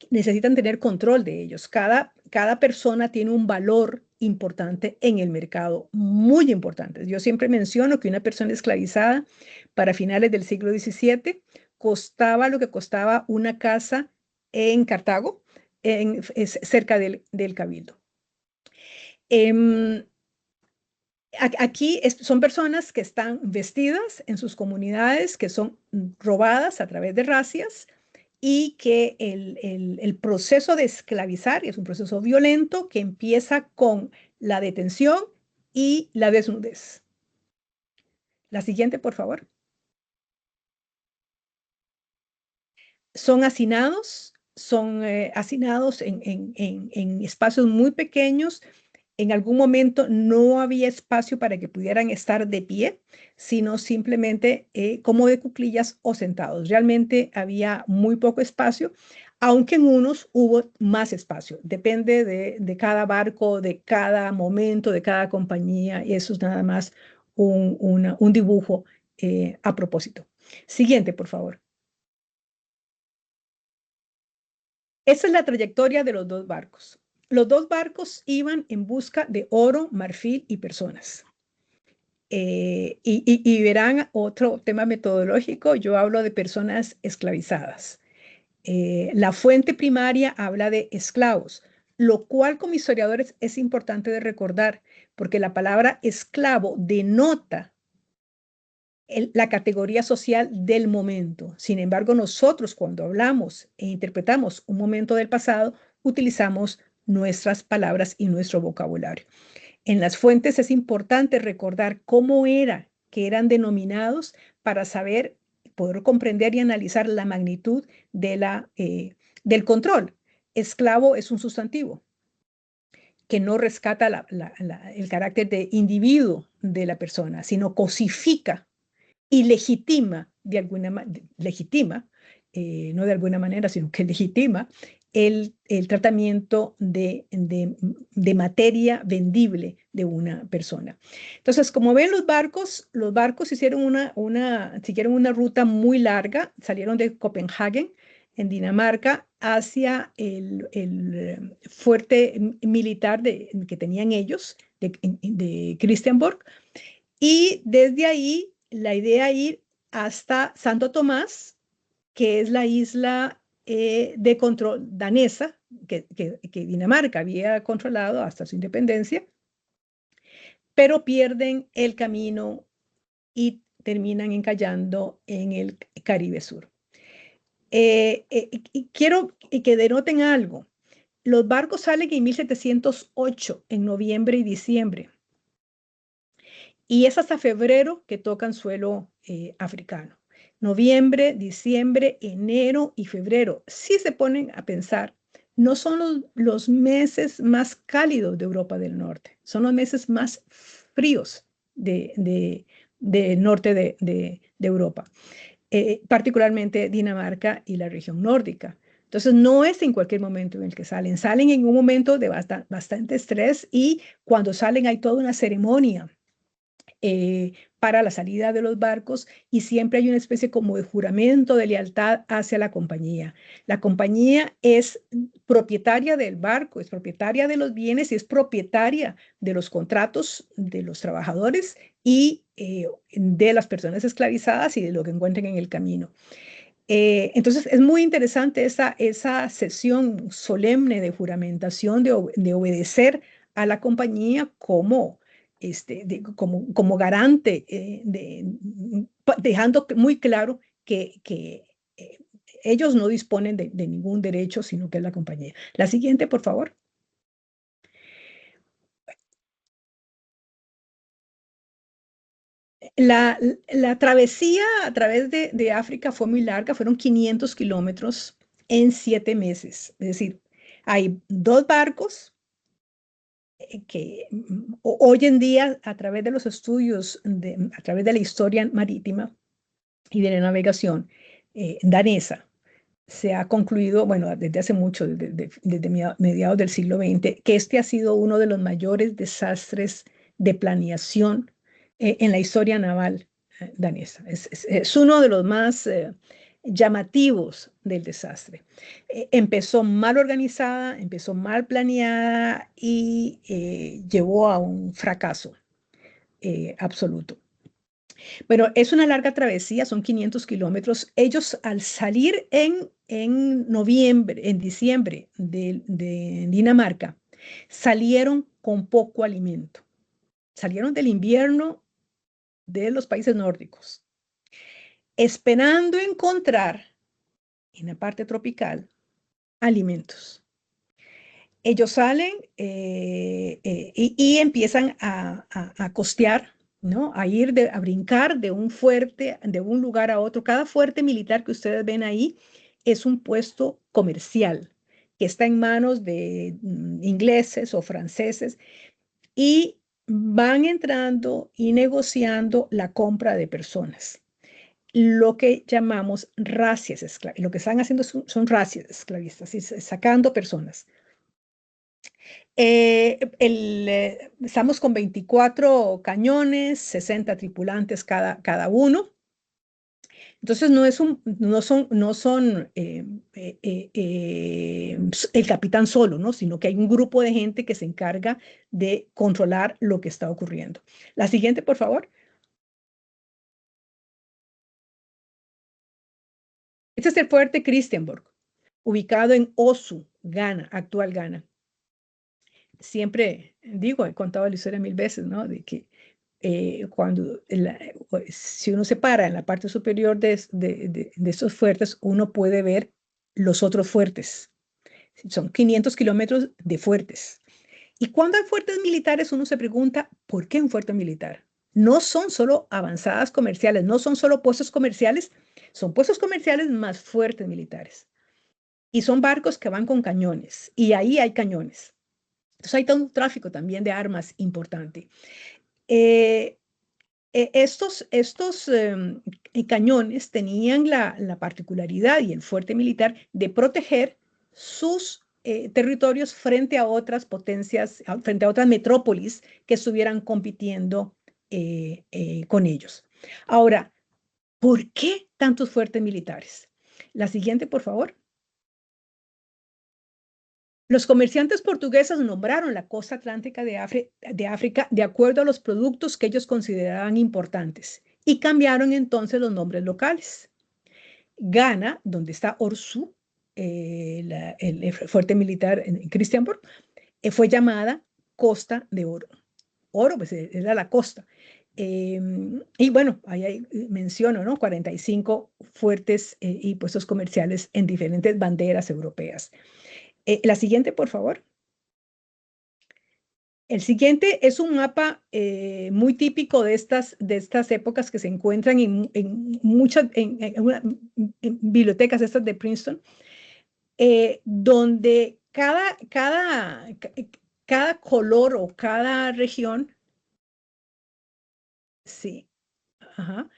necesitan tener control de ellos. Cada persona tiene un valor importante en el mercado, muy importante. Yo siempre menciono que una persona esclavizada para finales del siglo XVII costaba lo que costaba una casa en Cartago, cerca del Cabildo. Aquí son personas que están vestidas en sus comunidades, que son robadas a través de racias, y que el proceso de esclavizar es un proceso violento que empieza con la detención y la desnudez. La siguiente, por favor. Son hacinados en espacios muy pequeños. En algún momento no había espacio para que pudieran estar de pie, sino simplemente como de cuclillas o sentados. Realmente había muy poco espacio, aunque en unos hubo más espacio. Depende de cada barco, de cada momento, de cada compañía, y eso es nada más un dibujo a propósito. Siguiente, por favor. Esa es la trayectoria de los dos barcos. Los dos barcos iban en busca de oro, marfil y personas. Y verán otro tema metodológico, yo hablo de personas esclavizadas. La fuente primaria habla de esclavos, lo cual como historiadores es importante de recordar, porque la palabra esclavo denota la categoría social del momento. Sin embargo, nosotros cuando hablamos e interpretamos un momento del pasado, utilizamos nuestras palabras y nuestro vocabulario. En las fuentes es importante recordar cómo era que eran denominados para saber, poder comprender y analizar la magnitud del control. Esclavo es un sustantivo que no rescata el carácter de individuo de la persona, sino cosifica y legitima de alguna manera, no de alguna manera, sino que legitima el tratamiento de materia vendible de una persona. Entonces, como ven, los barcos hicieron siguieron una ruta muy larga, salieron de Copenhague, en Dinamarca, hacia el fuerte militar que tenían ellos, de Christiansborg, Y desde ahí, la idea es ir hasta Santo Tomás, que es la isla de control danesa, que Dinamarca había controlado hasta su independencia, pero pierden el camino y terminan encallando en el Caribe Sur. Y quiero que denoten algo. Los barcos salen en 1708, en noviembre y diciembre. Y es hasta febrero que tocan suelo africano. Noviembre, diciembre, enero y febrero. Si se ponen a pensar, no son los meses más cálidos de Europa del Norte, son los meses más fríos del norte de Europa, particularmente Dinamarca y la región nórdica. Entonces, no es en cualquier momento en el que salen. Salen en un momento de bastante estrés y cuando salen hay toda una ceremonia para la salida de los barcos y siempre hay una especie como de juramento de lealtad hacia la compañía. La compañía es propietaria del barco, es propietaria de los bienes y es propietaria de los contratos de los trabajadores y de las personas esclavizadas y de lo que encuentren en el camino. Entonces es muy interesante esa sesión solemne de juramentación, de obedecer a la compañía como como garante, dejando muy claro que ellos no disponen de ningún derecho, sino que es la compañía. La siguiente, por favor. La travesía a través de África fue muy larga, fueron 500 kilómetros en 7 meses. Es decir, hay 2 barcos que hoy en día, a través de los estudios, a través de la historia marítima y de la navegación danesa, se ha concluido, bueno, desde hace mucho, desde mediados del siglo XX, que este ha sido uno de los mayores desastres de planeación en la historia naval danesa. Es uno de los más llamativos del desastre. Empezó mal organizada, empezó mal planeada y llevó a un fracaso absoluto. Bueno, es una larga travesía, son 500 kilómetros. Ellos al salir en diciembre de Dinamarca, salieron con poco alimento. Salieron del invierno de los países nórdicos, esperando encontrar en la parte tropical alimentos. Ellos salen y empiezan a costear, ¿no? A brincar de un fuerte, de un lugar a otro. Cada fuerte militar que ustedes ven ahí es un puesto comercial que está en manos de ingleses o franceses y van entrando y negociando la compra de personas. Lo que llamamos racias esclavistas. Lo que están haciendo son racias esclavistas, sacando personas. Estamos con 24 cañones, 60 tripulantes cada uno. Entonces no son el capitán solo, ¿no? Sino que hay un grupo de gente que se encarga de controlar lo que está ocurriendo. La siguiente, por favor. Este es el fuerte Christiansborg, ubicado en Osu, Ghana, actual Ghana. Siempre digo, he contado la historia 1000 veces, ¿no? De que si uno se para en la parte superior de estos fuertes, uno puede ver los otros fuertes. Son 500 kilómetros de fuertes. Y cuando hay fuertes militares, uno se pregunta, ¿por qué un fuerte militar? No son solo avanzadas comerciales, no son solo puestos comerciales, son puestos comerciales más fuertes militares. Y son barcos que van con cañones, y ahí hay cañones. Entonces hay todo un tráfico también de armas importante. Estos cañones tenían la particularidad y el fuerte militar de proteger sus territorios frente a otras potencias, frente a otras metrópolis que estuvieran compitiendo con ellos. Ahora, ¿por qué tantos fuertes militares? La siguiente, por favor. Los comerciantes portugueses nombraron la costa atlántica de África de acuerdo a los productos que ellos consideraban importantes y cambiaron entonces los nombres locales. Ghana, donde está Orsú, el fuerte militar en Christiansborg, fue llamada Costa de Oro. Oro, pues era la costa. Y bueno, ahí menciono, ¿no? 45 fuertes y puestos comerciales en diferentes banderas europeas. La siguiente, por favor. El siguiente es un mapa muy típico de estas épocas que se encuentran en muchas en bibliotecas estas de Princeton, donde cada color o cada región, sí, ajá,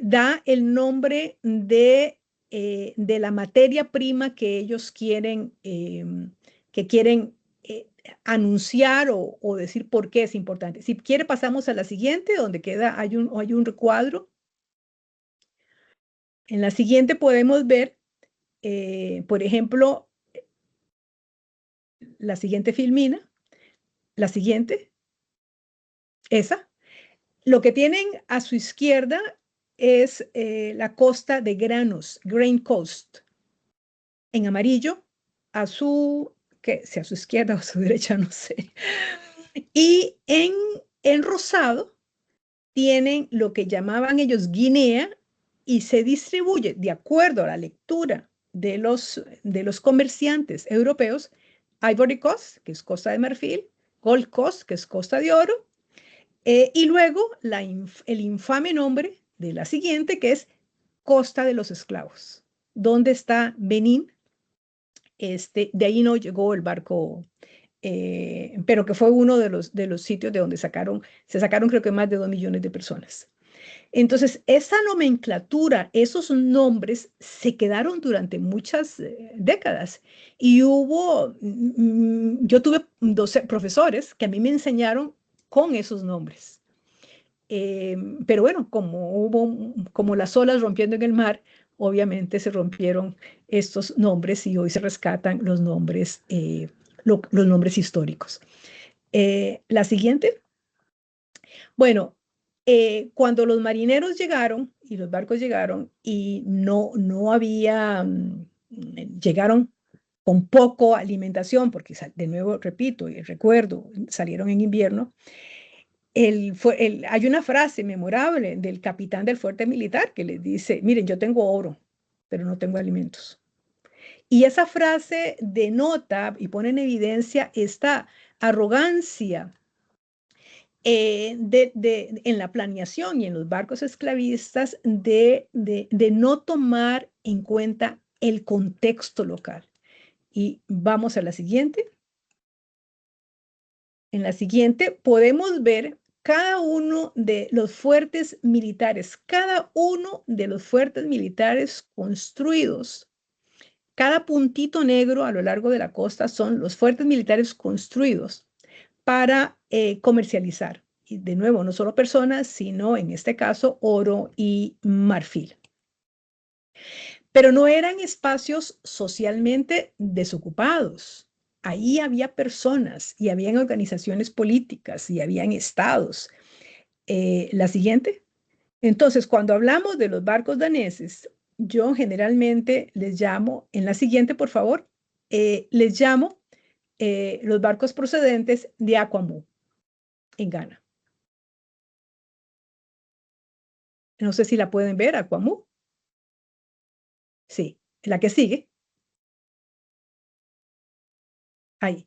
da el nombre de la materia prima que ellos quieren, anunciar o decir por qué es importante. Si quiere, pasamos a la siguiente, donde hay un recuadro. En la siguiente podemos ver, por ejemplo, la siguiente filmina, la siguiente, esa. Lo que tienen a su izquierda es la costa de granos, Grain Coast. En amarillo, a su izquierda o a su derecha, no sé. Y en rosado tienen lo que llamaban ellos Guinea y se distribuye de acuerdo a la lectura de los comerciantes europeos, Ivory Coast, que es Costa de Marfil, Gold Coast, que es Costa de Oro, y luego el infame nombre de la siguiente, que es Costa de los Esclavos, donde está Benín. De ahí no llegó el barco, pero que fue uno de los sitios de donde se sacaron creo que más de 2 millones de personas. Entonces, esa nomenclatura, esos nombres se quedaron durante muchas décadas. Y yo tuve 12 profesores que a mí me enseñaron con esos nombres. Pero bueno, como las olas rompiendo en el mar, obviamente se rompieron estos nombres y hoy se rescatan los nombres históricos. La siguiente. Bueno, cuando los marineros llegaron y los barcos llegaron y no había, llegaron con poco alimentación, porque de nuevo, repito, y recuerdo, salieron en invierno. Hay una frase memorable del capitán del fuerte militar que les dice, miren, yo tengo oro, pero no tengo alimentos. Y esa frase denota y pone en evidencia esta arrogancia en la planeación y en los barcos esclavistas de no tomar en cuenta el contexto local. Y vamos a la siguiente. En la siguiente podemos ver cada uno de los fuertes militares, construidos. Cada puntito negro a lo largo de la costa son los fuertes militares construidos para comercializar. Y de nuevo, no solo personas, sino en este caso oro y marfil. Pero no eran espacios socialmente desocupados. Ahí había personas y habían organizaciones políticas y habían estados. La siguiente. Entonces, cuando hablamos de los barcos daneses, yo generalmente les llamo, en la siguiente, por favor, les llamo los barcos procedentes de Aquamu, en Ghana. No sé si la pueden ver, Aquamu. Sí, la que sigue. Ahí.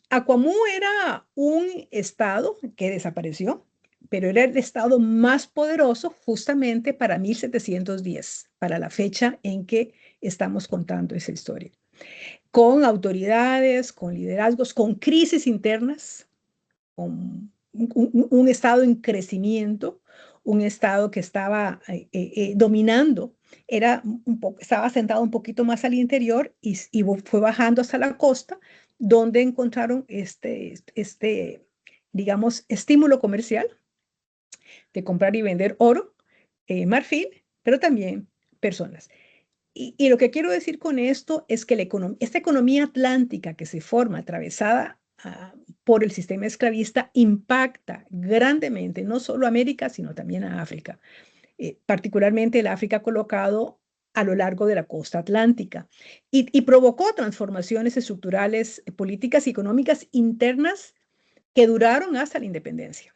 Aquamu era un estado que desapareció, pero era el estado más poderoso justamente para 1710, para la fecha en que estamos contando esa historia. Con autoridades, con liderazgos, con crisis internas, con un estado en crecimiento, un estado que estaba dominando, estaba sentado un poquito más al interior y fue bajando hasta la costa, donde encontraron digamos, estímulo comercial de comprar y vender oro, marfil, pero también personas. Y lo que quiero decir con esto es que esta economía atlántica que se forma atravesada por el sistema esclavista impacta grandemente no solo a América, sino también a África, particularmente el África colocado a lo largo de la costa atlántica, y provocó transformaciones estructurales, políticas y económicas internas que duraron hasta la independencia.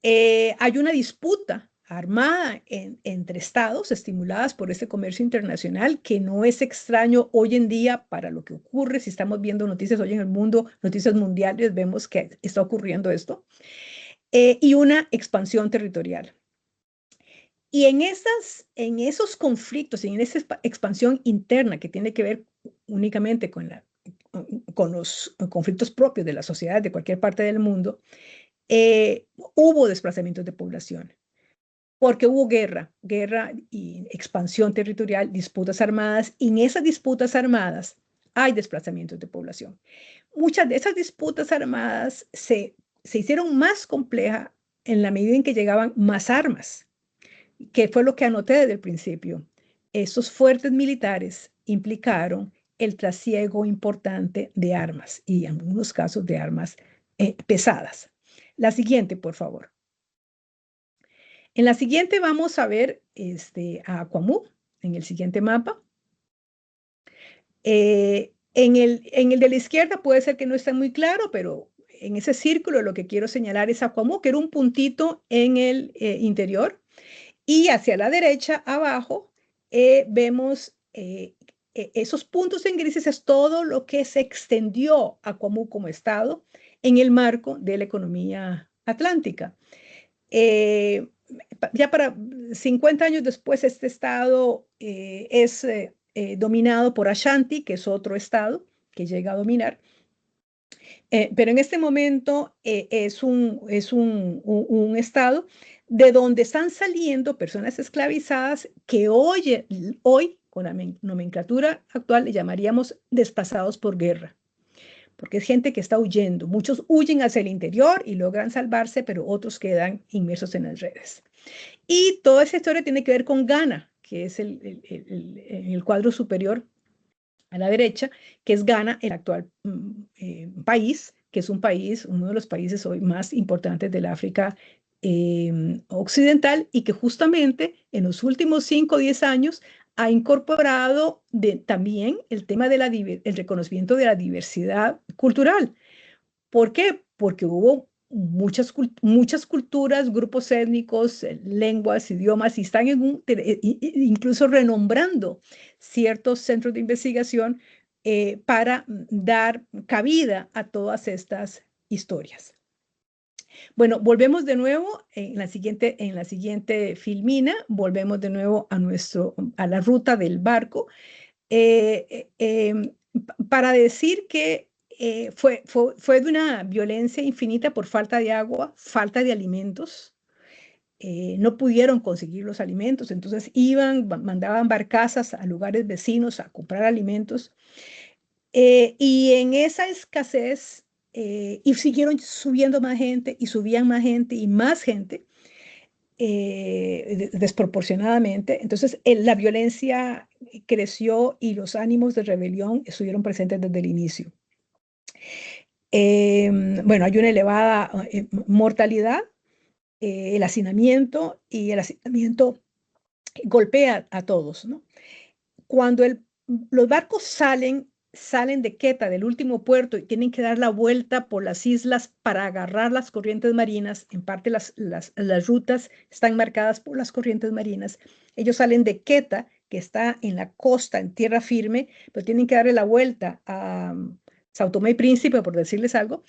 Hay una disputa armada entre estados estimuladas por este comercio internacional que no es extraño hoy en día para lo que ocurre. Si estamos viendo noticias hoy en el mundo, noticias mundiales, vemos que está ocurriendo esto, y una expansión territorial. Y en esos conflictos y en esa expansión interna que tiene que ver únicamente con los conflictos propios de la sociedad de cualquier parte del mundo, hubo desplazamientos de población, porque hubo guerra y expansión territorial, disputas armadas, y en esas disputas armadas hay desplazamientos de población. Muchas de esas disputas armadas se hicieron más complejas en la medida en que llegaban más armas, que fue lo que anoté desde el principio. Esos fuertes militares implicaron el trasiego importante de armas y en algunos casos de armas pesadas. La siguiente, por favor. En la siguiente vamos a ver a Aquamú, en el siguiente mapa. En el de la izquierda puede ser que no esté muy claro, pero en ese círculo lo que quiero señalar es Aquamú, que era un puntito en el interior. Y hacia la derecha, abajo, vemos esos puntos en grises, es todo lo que se extendió a Aquamú como estado en el marco de la economía atlántica. Ya para 50 años después, este estado es dominado por Ashanti, que es otro estado que llega a dominar. Pero en este momento es un estado de donde están saliendo personas esclavizadas que hoy, con la nomenclatura actual, le llamaríamos desplazados por guerra, porque es gente que está huyendo. Muchos huyen hacia el interior y logran salvarse, pero otros quedan inmersos en las redes. Y toda esa historia tiene que ver con Ghana, que es el cuadro superior a la derecha, que es Ghana, el actual país, que es uno de los países hoy más importantes del África occidental, y que justamente en los últimos 5 o 10 años ha incorporado también el tema del reconocimiento de la diversidad cultural. ¿Por qué? Porque hubo muchas culturas, grupos étnicos, lenguas, idiomas, y están incluso renombrando ciertos centros de investigación para dar cabida a todas estas historias. Bueno, volvemos de nuevo en la siguiente filmina, volvemos de nuevo a la ruta del barco, para decir que fue de una violencia infinita por falta de agua, falta de alimentos. No pudieron conseguir los alimentos, entonces mandaban barcazas a lugares vecinos a comprar alimentos. Y en esa escasez, y siguieron subiendo más gente, y subían más gente, y más gente, desproporcionadamente. Entonces, la violencia creció y los ánimos de rebelión estuvieron presentes desde el inicio. Bueno, hay una elevada mortalidad, el hacinamiento, y el hacinamiento golpea a todos, ¿no? Cuando los barcos salen de Queta, del último puerto, y tienen que dar la vuelta por las islas para agarrar las corrientes marinas, en parte las rutas están marcadas por las corrientes marinas. Ellos salen de Queta, que está en la costa, en tierra firme, pero tienen que darle la vuelta a Sao Tomé y Príncipe, por decirles algo,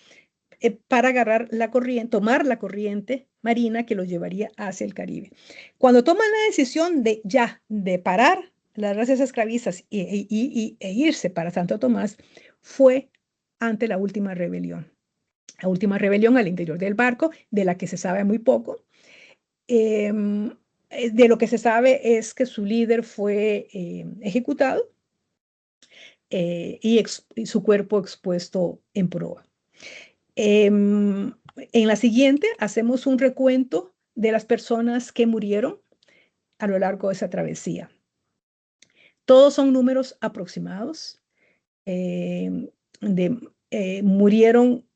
para agarrar la corriente, tomar la corriente marina que los llevaría hacia el Caribe. Cuando toman la decisión de parar las razas esclavistas e irse para Santo Tomás, fue ante la última rebelión. La última rebelión al interior del barco, de la que se sabe muy poco. De lo que se sabe es que su líder fue ejecutado y su cuerpo expuesto en proa. En la siguiente hacemos un recuento de las personas que murieron a lo largo de esa travesía. Todos son números aproximados. Murieron,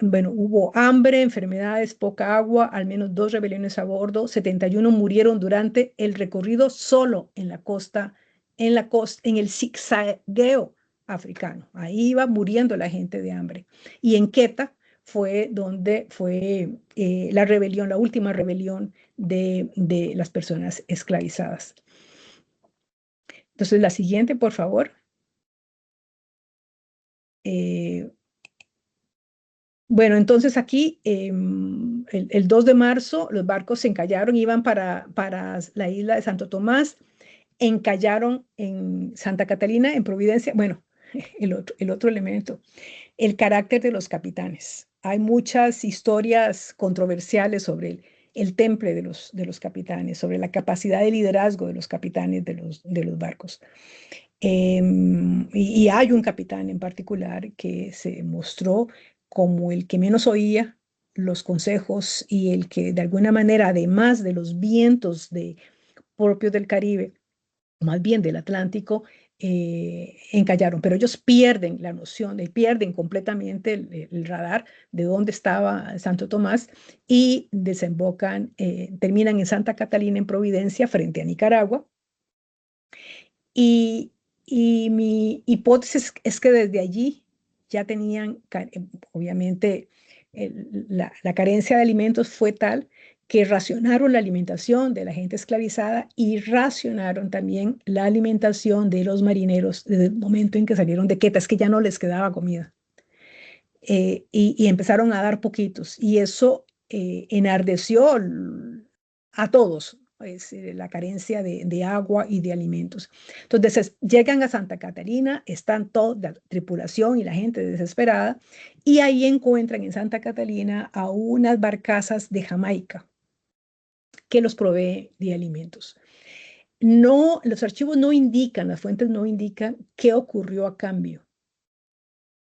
bueno, hubo hambre, enfermedades, poca agua, al menos 2 rebeliones a bordo, 71 murieron durante el recorrido solo en la costa, en el zigzagueo africano. Ahí iba muriendo la gente de hambre. Y en Quetta fue donde fue la rebelión, la última rebelión de las personas esclavizadas. Entonces, la siguiente, por favor. Bueno, entonces aquí, el 2 de marzo, los barcos se encallaron, iban para la isla de Santo Tomás, encallaron en Santa Catalina, en Providencia. Bueno, el otro elemento, el carácter de los capitanes. Hay muchas historias controversiales sobre el temple de los capitanes, sobre la capacidad de liderazgo de los capitanes de los barcos. Y hay un capitán en particular que se mostró como el que menos oía los consejos y el que de alguna manera, además de los vientos propios del Caribe, más bien del Atlántico, encallaron. Pero ellos pierden la noción, pierden completamente el radar de dónde estaba Santo Tomás y desembocan, terminan en Santa Catalina, en Providencia, frente a Nicaragua. Y mi hipótesis es que desde allí ya tenían, obviamente, la carencia de alimentos fue tal que racionaron la alimentación de la gente esclavizada y racionaron también la alimentación de los marineros desde el momento en que salieron de Quetta, es que ya no les quedaba comida. Y empezaron a dar poquitos, y eso enardeció a todos. La carencia de agua y de alimentos. Entonces llegan a Santa Catalina, están toda la tripulación y la gente desesperada, y ahí encuentran en Santa Catalina a unas barcazas de Jamaica que los provee de alimentos. No, los archivos no indican, las fuentes no indican qué ocurrió a cambio,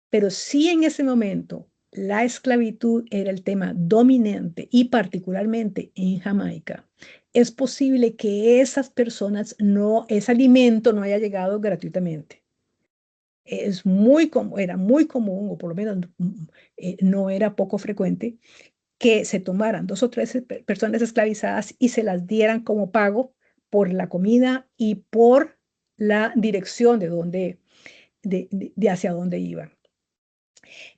pero sí en ese momento la esclavitud era el tema dominante, y particularmente en Jamaica. Es posible que esas personas ese alimento no haya llegado gratuitamente. Era muy común, o por lo menos no era poco frecuente, que se tomaran 2 o 3 personas esclavizadas y se las dieran como pago por la comida y por la dirección de hacia dónde iban.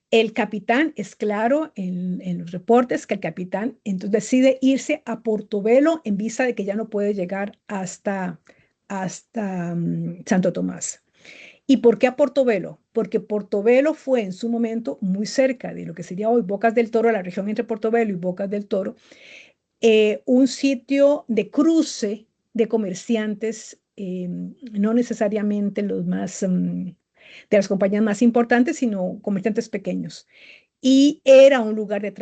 El capitán, es claro en los reportes que el capitán entonces decide irse a Portobelo en vista de que ya no puede llegar hasta Santo Tomás. ¿Y por qué a Portobelo? Porque Portobelo fue en su momento muy cerca de lo que sería hoy Bocas del Toro, la región entre Portobelo y Bocas del Toro, un sitio de cruce de comerciantes, no necesariamente los más de las compañías más importantes, sino comerciantes pequeños. Y era un lugar de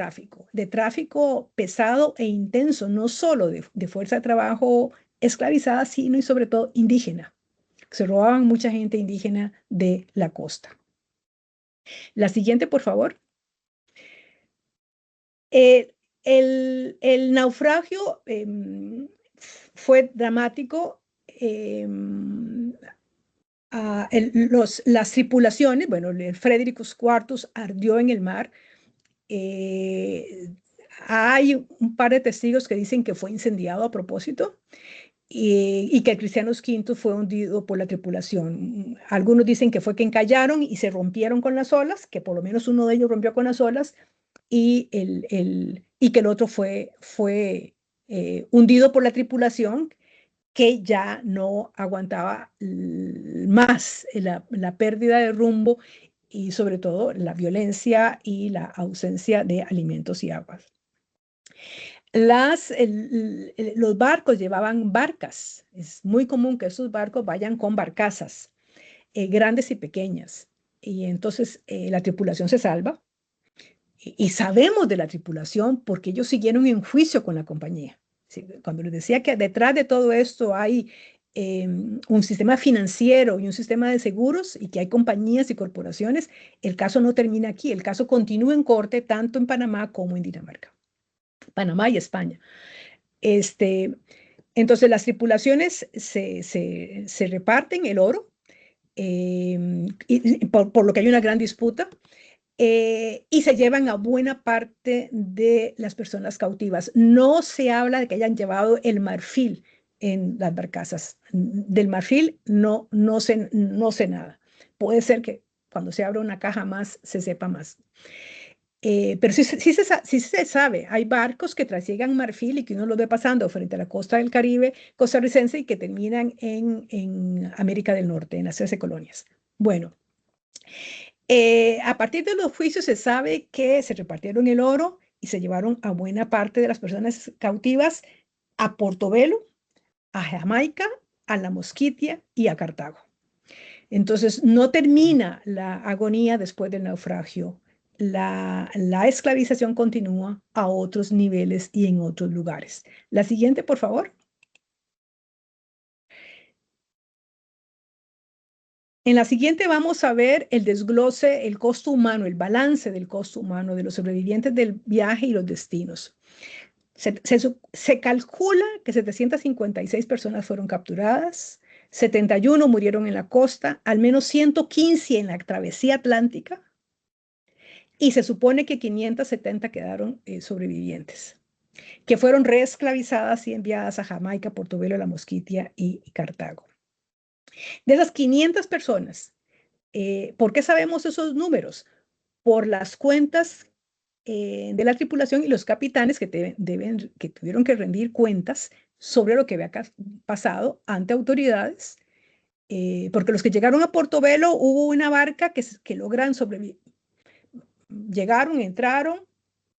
tráfico pesado e intenso, no solo de fuerza de trabajo esclavizada, sino y sobre todo indígena. Se robaban mucha gente indígena de la costa. La siguiente, por favor. El naufragio fue dramático. Las tripulaciones, bueno, el Frederikus Quartus ardió en el mar. Hay un par de testigos que dicen que fue incendiado a propósito y que el Cristianos V fue hundido por la tripulación. Algunos dicen que fue que encallaron y se rompieron con las olas, que por lo menos uno de ellos rompió con las olas, y que el otro fue hundido por la tripulación, que ya no aguantaba más la pérdida de rumbo y sobre todo la violencia y la ausencia de alimentos y aguas. Los barcos llevaban barcas. Es muy común que esos barcos vayan con barcazas, grandes y pequeñas. Y entonces la tripulación se salva. Y sabemos de la tripulación porque ellos siguieron en juicio con la compañía. Cuando les decía que detrás de todo esto hay un sistema financiero y un sistema de seguros y que hay compañías y corporaciones, el caso no termina aquí. El caso continúa en corte tanto en Panamá como en Dinamarca. Panamá y España. Entonces las tripulaciones se reparten el oro, por lo que hay una gran disputa, y se llevan a buena parte de las personas cautivas. No se habla de que hayan llevado el marfil en las barcazas. Del marfil no sé nada. Puede ser que cuando se abra una caja más se sepa más. Pero sí se sabe, hay barcos que trasiegan marfil y que uno los ve pasando frente a la costa del Caribe costarricense y que terminan en América del Norte, en las 13 colonias. Bueno, a partir de los juicios se sabe que se repartieron el oro y se llevaron a buena parte de las personas cautivas a Portobelo, a Jamaica, a La Mosquitia y a Cartago. Entonces, no termina la agonía después del naufragio. La esclavización continúa a otros niveles y en otros lugares. La siguiente, por favor. En la siguiente vamos a ver el desglose, el costo humano, el balance del costo humano de los sobrevivientes del viaje y los destinos. Se calcula que 756 personas fueron capturadas, 71 murieron en la costa, al menos 115 en la travesía atlántica, y se supone que 570 quedaron sobrevivientes, que fueron reesclavizadas y enviadas a Jamaica, Portobelo, La Mosquitia y Cartago. De esas 500 personas, ¿por qué sabemos esos números? Por las cuentas de la tripulación y los capitanes que tuvieron que rendir cuentas sobre lo que había pasado ante autoridades, porque los que llegaron a Portobelo hubo una barca que logran sobrevivir. Llegaron, entraron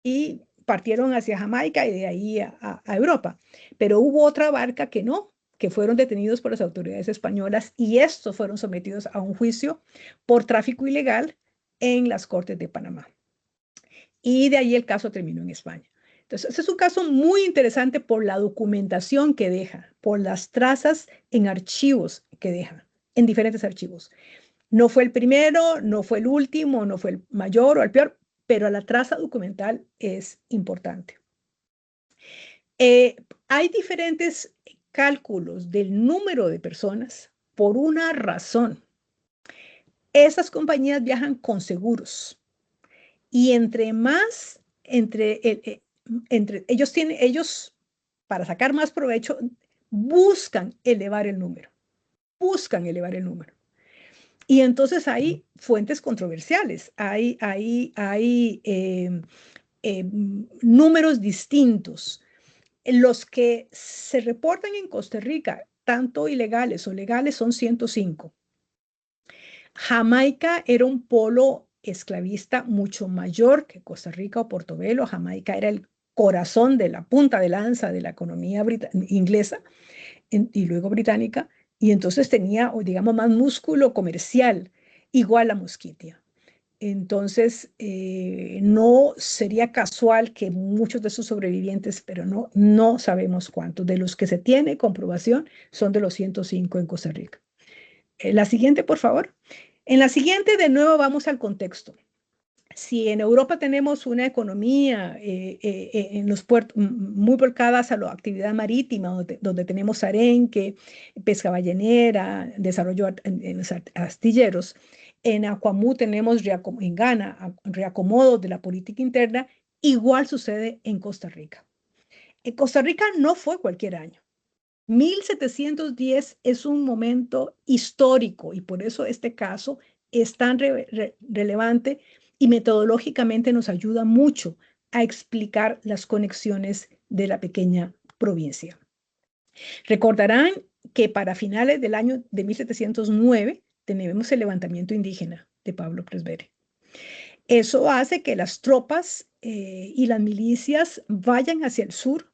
y partieron hacia Jamaica y de ahí a Europa. Pero hubo otra barca que no, que fueron detenidos por las autoridades españolas y estos fueron sometidos a un juicio por tráfico ilegal en las Cortes de Panamá. Y de ahí el caso terminó en España. Entonces, ese es un caso muy interesante por la documentación que deja, por las trazas en archivos que deja, en diferentes archivos. No fue el primero, no fue el último, no fue el mayor o el peor, pero la traza documental es importante. Hay diferentes cálculos del número de personas por una razón. Esas compañías viajan con seguros y entre más, ellos, para sacar más provecho, buscan elevar el número. Y entonces hay fuentes controversiales, hay números distintos. Los que se reportan en Costa Rica, tanto ilegales o legales, son 105. Jamaica era un polo esclavista mucho mayor que Costa Rica o Portobelo. Jamaica era el corazón de la punta de lanza de la economía inglesa y luego británica, y entonces tenía, digamos, más músculo comercial, igual a Mosquitia. Entonces, no sería casual que muchos de sus sobrevivientes, pero no sabemos cuántos, de los que se tiene comprobación, son de los 105 en Costa Rica. La siguiente, por favor. En la siguiente, de nuevo, vamos al contexto. Si en Europa tenemos una economía en los puertos muy volcadas a la actividad marítima, donde tenemos arenque, pesca ballenera, desarrollo en los astilleros, en Acuamú tenemos en Ghana reacomodo de la política interna, igual sucede en Costa Rica. En Costa Rica no fue cualquier año. 1710 es un momento histórico y por eso este caso es tan relevante y metodológicamente nos ayuda mucho a explicar las conexiones de la pequeña provincia. Recordarán que para finales del año de 1709 tenemos el levantamiento indígena de Pablo Presbere. Eso hace que las tropas y las milicias vayan hacia el sur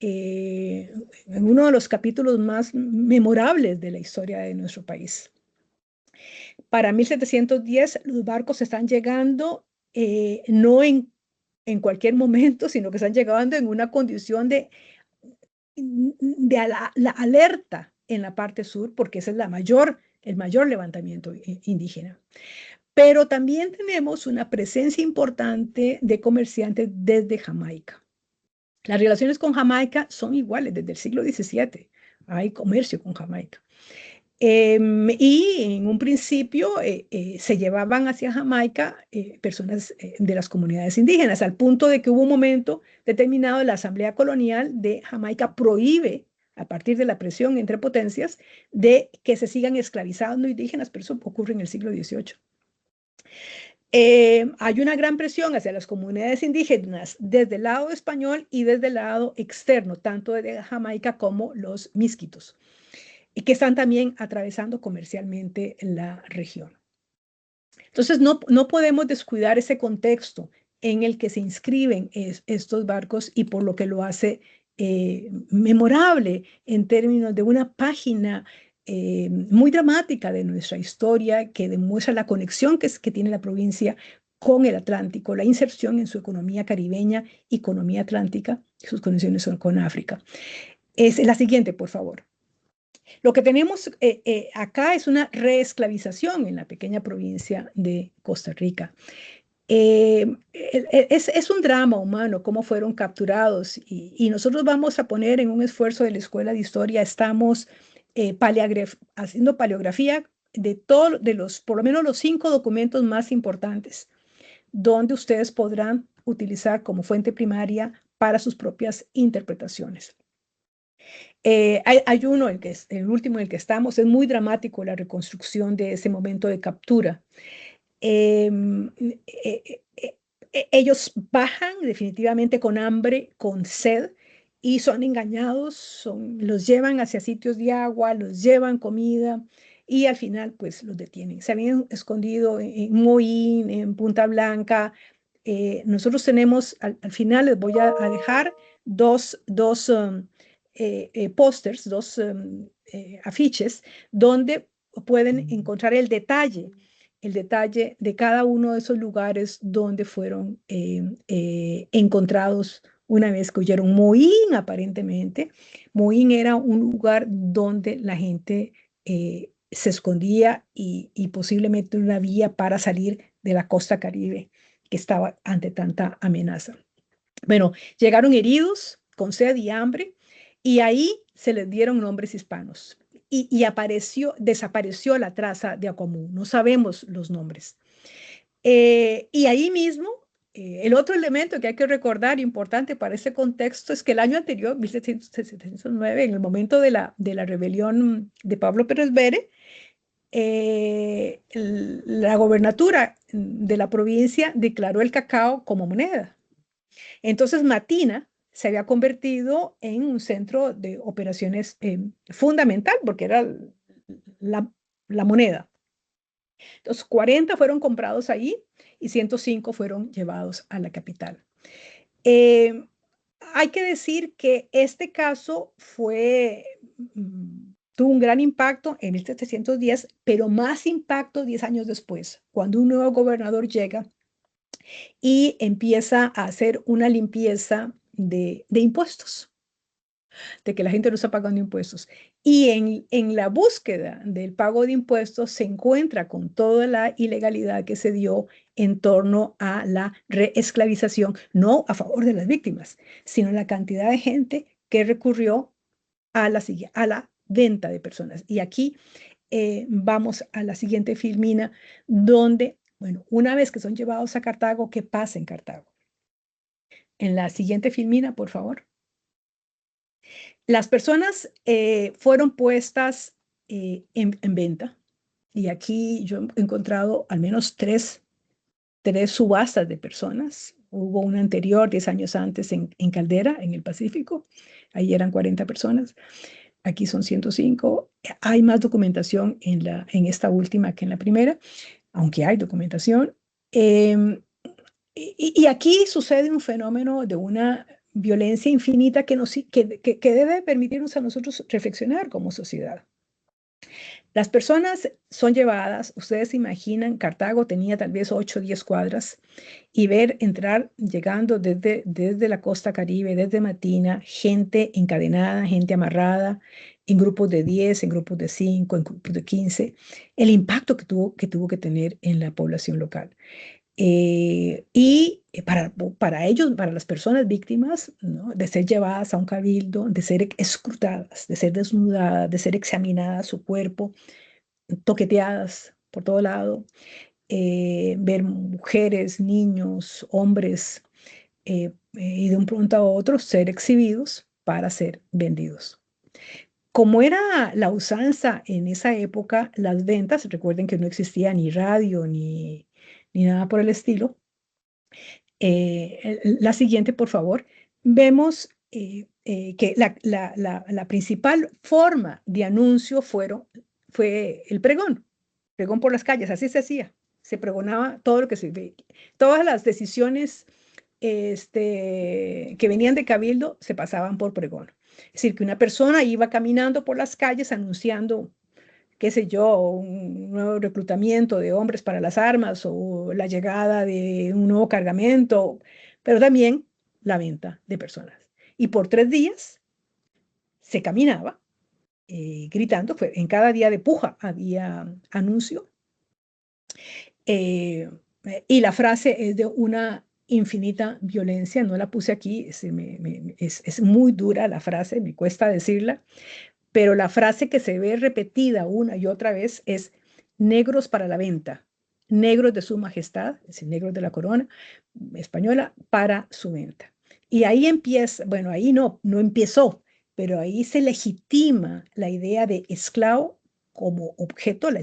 en uno de los capítulos más memorables de la historia de nuestro país. Para 1710 los barcos están llegando no en cualquier momento, sino que están llegando en una condición de la alerta en la parte sur, porque ese es el mayor levantamiento indígena. Pero también tenemos una presencia importante de comerciantes desde Jamaica. Las relaciones con Jamaica son iguales desde el siglo XVII. Hay comercio con Jamaica. Y en un principio se llevaban hacia Jamaica personas de las comunidades indígenas, al punto de que hubo un momento determinado, la Asamblea Colonial de Jamaica prohíbe, a partir de la presión entre potencias, de que se sigan esclavizando indígenas, pero eso ocurre en el siglo XVIII. Hay una gran presión hacia las comunidades indígenas desde el lado español y desde el lado externo, tanto de Jamaica como los misquitos, y que están también atravesando comercialmente la región. Entonces, no podemos descuidar ese contexto en el que se inscriben estos barcos y por lo que lo hace memorable en términos de una página muy dramática de nuestra historia que demuestra la conexión que tiene la provincia con el Atlántico, la inserción en su economía caribeña, economía atlántica, sus conexiones con África. Es la siguiente, por favor. Lo que tenemos acá es una reesclavización en la pequeña provincia de Costa Rica. Es un drama humano cómo fueron capturados y nosotros vamos a poner en un esfuerzo de la Escuela de Historia, estamos haciendo paleografía de por lo menos los 5 documentos más importantes, donde ustedes podrán utilizar como fuente primaria para sus propias interpretaciones. Hay uno, el último en el que estamos, es muy dramático la reconstrucción de ese momento de captura. Ellos bajan definitivamente con hambre, con sed, y son engañados, los llevan hacia sitios de agua, los llevan comida, y al final pues los detienen. Se habían escondido en Moín, en Punta Blanca. Nosotros tenemos, al final les voy a dejar dos pósters, dos afiches, donde pueden encontrar el detalle de cada uno de esos lugares donde fueron encontrados una vez que huyeron. Moín, aparentemente. Moín era un lugar donde la gente se escondía y posiblemente una vía para salir de la costa Caribe, que estaba ante tanta amenaza. Bueno, llegaron heridos, con sed y hambre, y ahí se les dieron nombres hispanos. Y desapareció la traza de Aquamú. No sabemos los nombres. Y ahí mismo, el otro elemento que hay que recordar, importante para ese contexto, es que el año anterior, 1709, en el momento de la rebelión de Pablo Pérez Vere, la gobernatura de la provincia declaró el cacao como moneda. Entonces, Matina se había convertido en un centro de operaciones fundamental, porque era la moneda. Entonces, 40 fueron comprados ahí y 105 fueron llevados a la capital. Hay que decir que este caso tuvo un gran impacto en 1710, pero más impacto 10 años después, cuando un nuevo gobernador llega y empieza a hacer una limpieza de impuestos, de que la gente no está pagando impuestos. Y en la búsqueda del pago de impuestos se encuentra con toda la ilegalidad que se dio en torno a la reesclavización, no a favor de las víctimas, sino la cantidad de gente que recurrió a la venta de personas. Y aquí vamos a la siguiente filmina, donde, bueno, una vez que son llevados a Cartago, ¿qué pasa en Cartago? En la siguiente filmina, por favor. Las personas fueron puestas en venta, y aquí yo he encontrado al menos tres subastas de personas. Hubo una anterior, 10 años antes, en Caldera, en el Pacífico. Ahí eran 40 personas. Aquí son 105. Hay más documentación en esta última que en la primera, aunque hay documentación. Y aquí sucede un fenómeno de una violencia infinita que debe permitirnos a nosotros reflexionar como sociedad. Las personas son llevadas, ustedes se imaginan, Cartago tenía tal vez 8 o 10 cuadras, y ver entrar, llegando desde la costa Caribe, desde Matina, gente encadenada, gente amarrada, en grupos de 10, en grupos de 5, en grupos de 15, el impacto que tuvo que tener en la población local. Y para ellos, para las personas víctimas, ¿no?, de ser llevadas a un cabildo, de ser escrutadas, de ser desnudadas, de ser examinadas su cuerpo, toqueteadas por todo lado, ver mujeres, niños, hombres, y de un pronto a otro ser exhibidos para ser vendidos. Como era la usanza en esa época, las ventas, recuerden que no existía ni radio ni nada por el estilo. La siguiente, por favor. Vemos que la principal forma de anuncio fue el pregón por las calles, así se hacía. Se pregonaba todo lo que se ve. Todas las decisiones que venían de cabildo se pasaban por pregón. Es decir, que una persona iba caminando por las calles anunciando, qué sé yo, un nuevo reclutamiento de hombres para las armas o la llegada de un nuevo cargamento, pero también la venta de personas. Y por 3 días se caminaba gritando, en cada día de puja había anuncio. Y la frase es de una infinita violencia, no la puse aquí, es muy dura la frase, me cuesta decirla, pero la frase que se ve repetida una y otra vez es: negros para la venta, negros de su majestad, es decir, negros de la corona española, para su venta. Y ahí empieza, bueno, ahí no empezó, pero ahí se legitima la idea de esclavo como objeto, la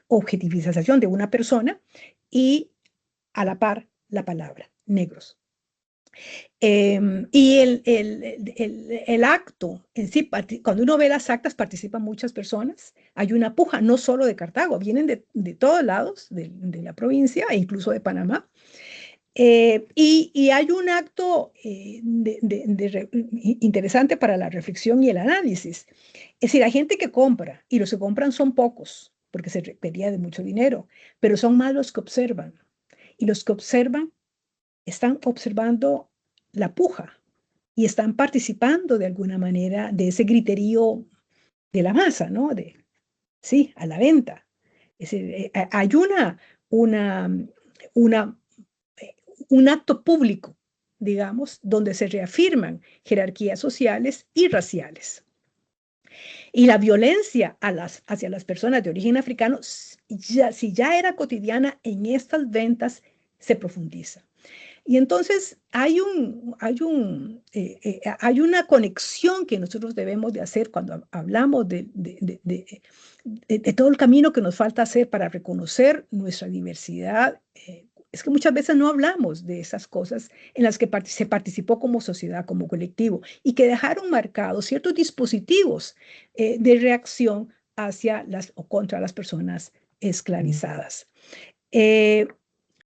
objetivización de una persona, y a la par la palabra negros. Y el acto en sí, cuando uno ve las actas, participan muchas personas. Hay una puja, no solo de Cartago, vienen de todos lados de la provincia e incluso de Panamá. Y hay un acto interesante para la reflexión y el análisis. Es decir, hay gente que compra, y los que compran son pocos, porque se requería de mucho dinero, pero son más los que observan. Y los que observan están observando la puja y están participando de alguna manera de ese griterío de la masa, ¿no? Sí, a la venta. Es decir, hay un acto público, digamos, donde se reafirman jerarquías sociales y raciales. Y la violencia hacia las personas de origen africano, si ya era cotidiana, en estas ventas se profundiza. Y entonces hay una conexión que nosotros debemos de hacer cuando hablamos de todo el camino que nos falta hacer para reconocer nuestra diversidad. Es que muchas veces no hablamos de esas cosas en las que se participó como sociedad, como colectivo, y que dejaron marcados ciertos dispositivos de reacción hacia o contra las personas esclavizadas. En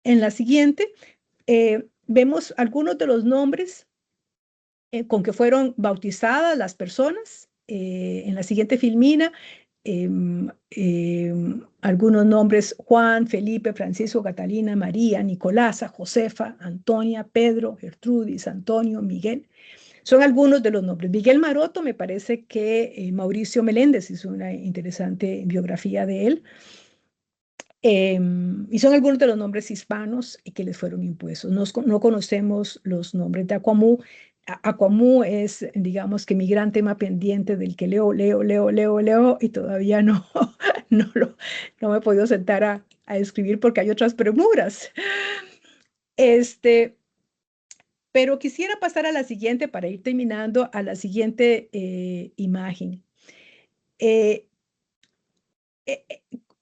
la siguiente, vemos algunos de los nombres con que fueron bautizadas las personas. En la siguiente filmina, algunos nombres: Juan, Felipe, Francisco, Catalina, María, Nicolasa, Josefa, Antonia, Pedro, Gertrudis, Antonio, Miguel. Son algunos de los nombres. Miguel Maroto, me parece que Mauricio Meléndez hizo una interesante biografía de él. Y son algunos de los nombres hispanos que les fueron impuestos. No conocemos los nombres de Acuamú. Acuamú es, digamos, que mi gran tema pendiente, del que leo, y todavía no me he podido sentar a escribir porque hay otras premuras. Pero quisiera pasar a la siguiente, para ir terminando, a la siguiente imagen.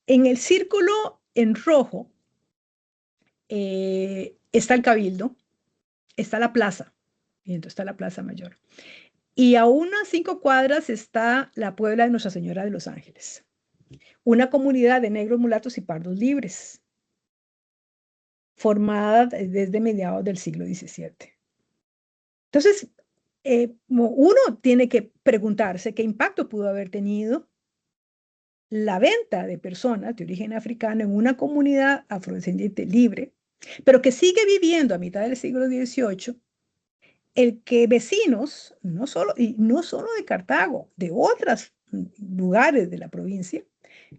En el círculo en rojo está el Cabildo, está la plaza, y entonces está la Plaza Mayor. Y a unas 5 cuadras está la Puebla de Nuestra Señora de los Ángeles, una comunidad de negros, mulatos y pardos libres, formada desde mediados del siglo XVII. Entonces, uno tiene que preguntarse qué impacto pudo haber tenido la venta de personas de origen africano en una comunidad afrodescendiente libre, pero que sigue viviendo a mitad del siglo XVIII, el que vecinos, no solo de Cartago, de otros lugares de la provincia,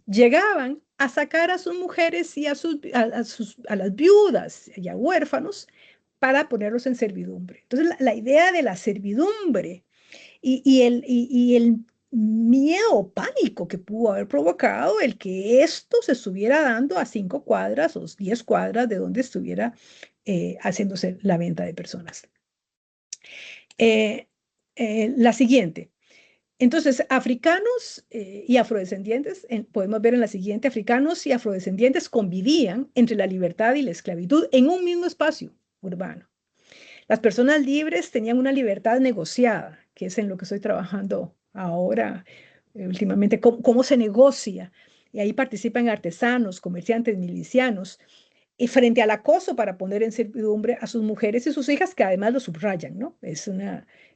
llegaban a sacar a sus mujeres y a las viudas y a huérfanos para ponerlos en servidumbre. Entonces, la idea de la servidumbre y el miedo o pánico que pudo haber provocado el que esto se estuviera dando a 5 cuadras o 10 cuadras de donde estuviera haciéndose la venta de personas. La siguiente. Entonces, africanos y afrodescendientes, podemos ver en la siguiente, africanos y afrodescendientes convivían entre la libertad y la esclavitud en un mismo espacio urbano. Las personas libres tenían una libertad negociada, que es en lo que estoy trabajando ahora, últimamente, cómo se negocia. Y ahí participan artesanos, comerciantes, milicianos, y frente al acoso para poner en servidumbre a sus mujeres y sus hijas, que además lo subrayan, ¿no? Es un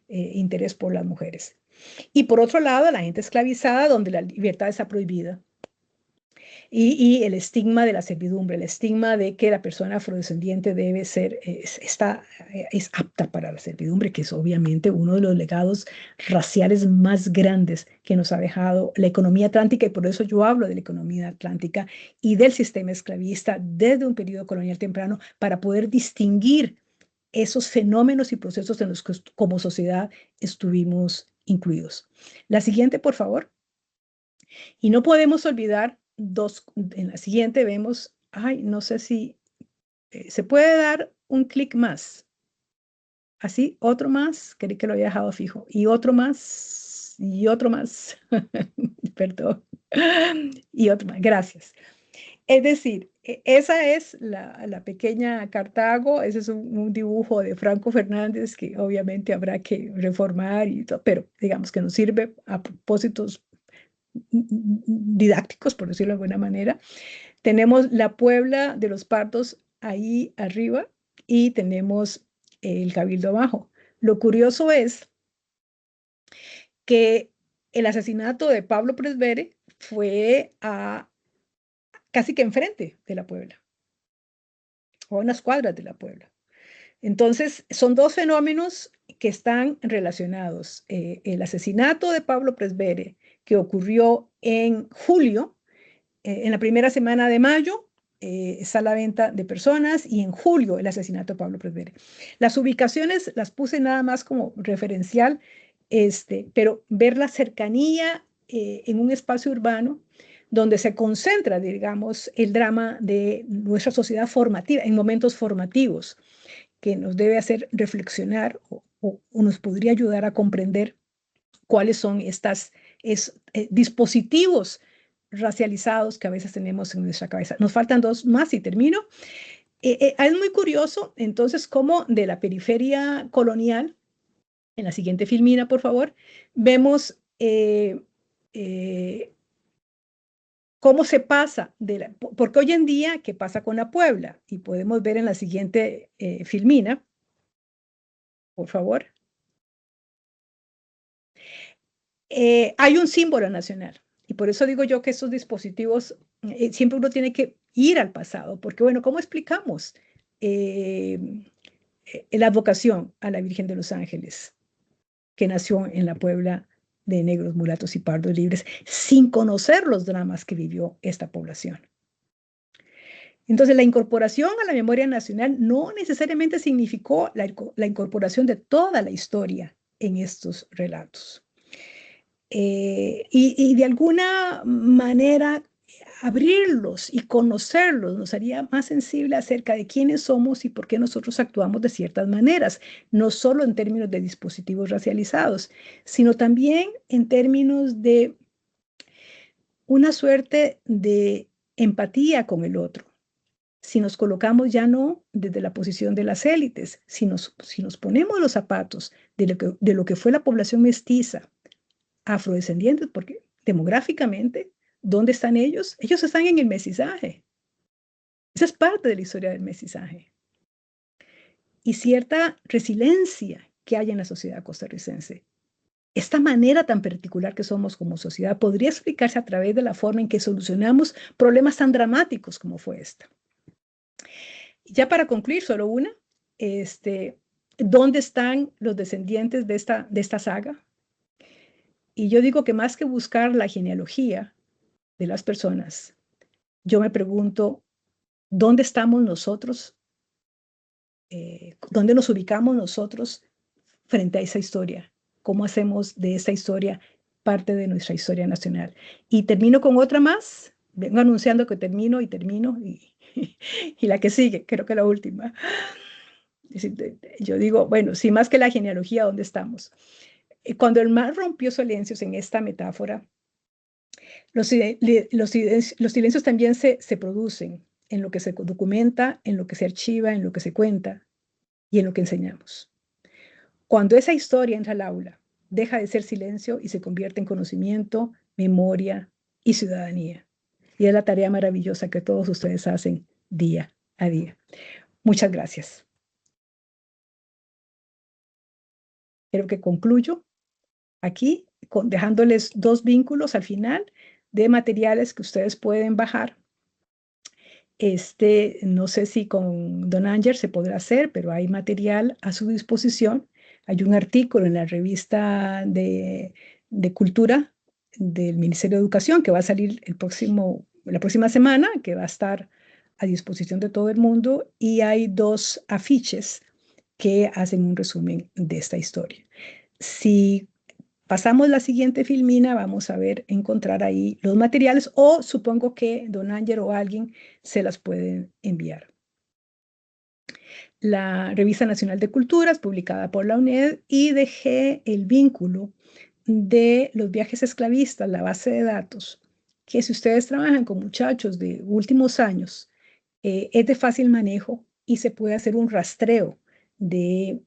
interés por las mujeres. Y por otro lado, la gente esclavizada, donde la libertad está prohibida. Y el estigma de la servidumbre, el estigma de que la persona afrodescendiente debe ser, es apta para la servidumbre, que es obviamente uno de los legados raciales más grandes que nos ha dejado la economía atlántica, y por eso yo hablo de la economía atlántica y del sistema esclavista desde un periodo colonial temprano, para poder distinguir esos fenómenos y procesos en los que como sociedad estuvimos incluidos. La siguiente, por favor. Y no podemos olvidar en la siguiente vemos, no sé si se puede dar un clic más. Así, otro más, creí que lo había dejado fijo. Y otro más, y otro más. Perdón. Y otro más, gracias. Es decir, esa es la pequeña Cartago, ese es un dibujo de Franco Fernández que obviamente habrá que reformar, y todo, pero digamos que nos sirve a propósitos didácticos, por decirlo de alguna manera. Tenemos la Puebla de los Pardos ahí arriba y tenemos el Cabildo abajo. Lo curioso es que el asesinato de Pablo Presbere fue casi que enfrente de la Puebla, o a unas cuadras de la Puebla. Entonces, son dos fenómenos que están relacionados. El asesinato de Pablo Presbere, que ocurrió en julio, en la primera semana de mayo, está la venta de personas, y en julio el asesinato de Pablo Presbere. Las ubicaciones las puse nada más como referencial, pero ver la cercanía en un espacio urbano donde se concentra, digamos, el drama de nuestra sociedad formativa, en momentos formativos, que nos debe hacer reflexionar o nos podría ayudar a comprender cuáles son estos dispositivos racializados que a veces tenemos en nuestra cabeza. Nos faltan dos más y termino. Es muy curioso, entonces, cómo de la periferia colonial, en la siguiente filmina, por favor, vemos cómo se pasa, porque hoy en día, ¿qué pasa con la Puebla? Y podemos ver en la siguiente filmina, por favor. Hay un símbolo nacional. Y por eso digo yo que estos dispositivos, siempre uno tiene que ir al pasado, porque bueno, ¿cómo explicamos la advocación a la Virgen de los Ángeles, que nació en la Puebla de negros, mulatos y pardos libres, sin conocer los dramas que vivió esta población? Entonces, la incorporación a la memoria nacional no necesariamente significó la incorporación de toda la historia en estos relatos. Y de alguna manera abrirlos y conocerlos nos haría más sensible acerca de quiénes somos y por qué nosotros actuamos de ciertas maneras, no solo en términos de dispositivos racializados, sino también en términos de una suerte de empatía con el otro. Si nos colocamos ya no desde la posición de las élites, si nos ponemos los zapatos de lo que fue la población mestiza, afrodescendientes, porque demográficamente, ¿dónde están ellos? Ellos están en el mestizaje. Esa es parte de la historia del mestizaje. Y cierta resiliencia que hay en la sociedad costarricense. Esta manera tan particular que somos como sociedad podría explicarse a través de la forma en que solucionamos problemas tan dramáticos como fue esta. Ya para concluir, solo una, ¿dónde están los descendientes de esta saga? Y yo digo que más que buscar la genealogía de las personas, yo me pregunto, ¿dónde estamos nosotros? ¿Dónde nos ubicamos nosotros frente a esa historia? ¿Cómo hacemos de esa historia parte de nuestra historia nacional? Y termino con otra más. Vengo anunciando que termino y y la que sigue, creo que la última. Yo digo, bueno, si más que la genealogía, ¿dónde estamos? Cuando el mar rompió silencios en esta metáfora, los silencios también se producen en lo que se documenta, en lo que se archiva, en lo que se cuenta y en lo que enseñamos. Cuando esa historia entra al aula, deja de ser silencio y se convierte en conocimiento, memoria y ciudadanía. Y es la tarea maravillosa que todos ustedes hacen día a día. Muchas gracias. Creo que concluyo aquí dejándoles 2 vínculos al final de materiales que ustedes pueden bajar. No sé si con Don Ángel se podrá hacer, pero hay material a su disposición. Hay un artículo en la revista de Cultura del Ministerio de Educación que va a salir la próxima semana, que va a estar a disposición de todo el mundo, y hay 2 afiches que hacen un resumen de esta historia. Si pasamos la siguiente filmina, vamos a encontrar ahí los materiales, o supongo que Don Ángel o alguien se las puede enviar. La Revista Nacional de Culturas, publicada por la UNED, y dejé el vínculo de los viajes esclavistas, la base de datos, que si ustedes trabajan con muchachos de últimos años, es de fácil manejo y se puede hacer un rastreo de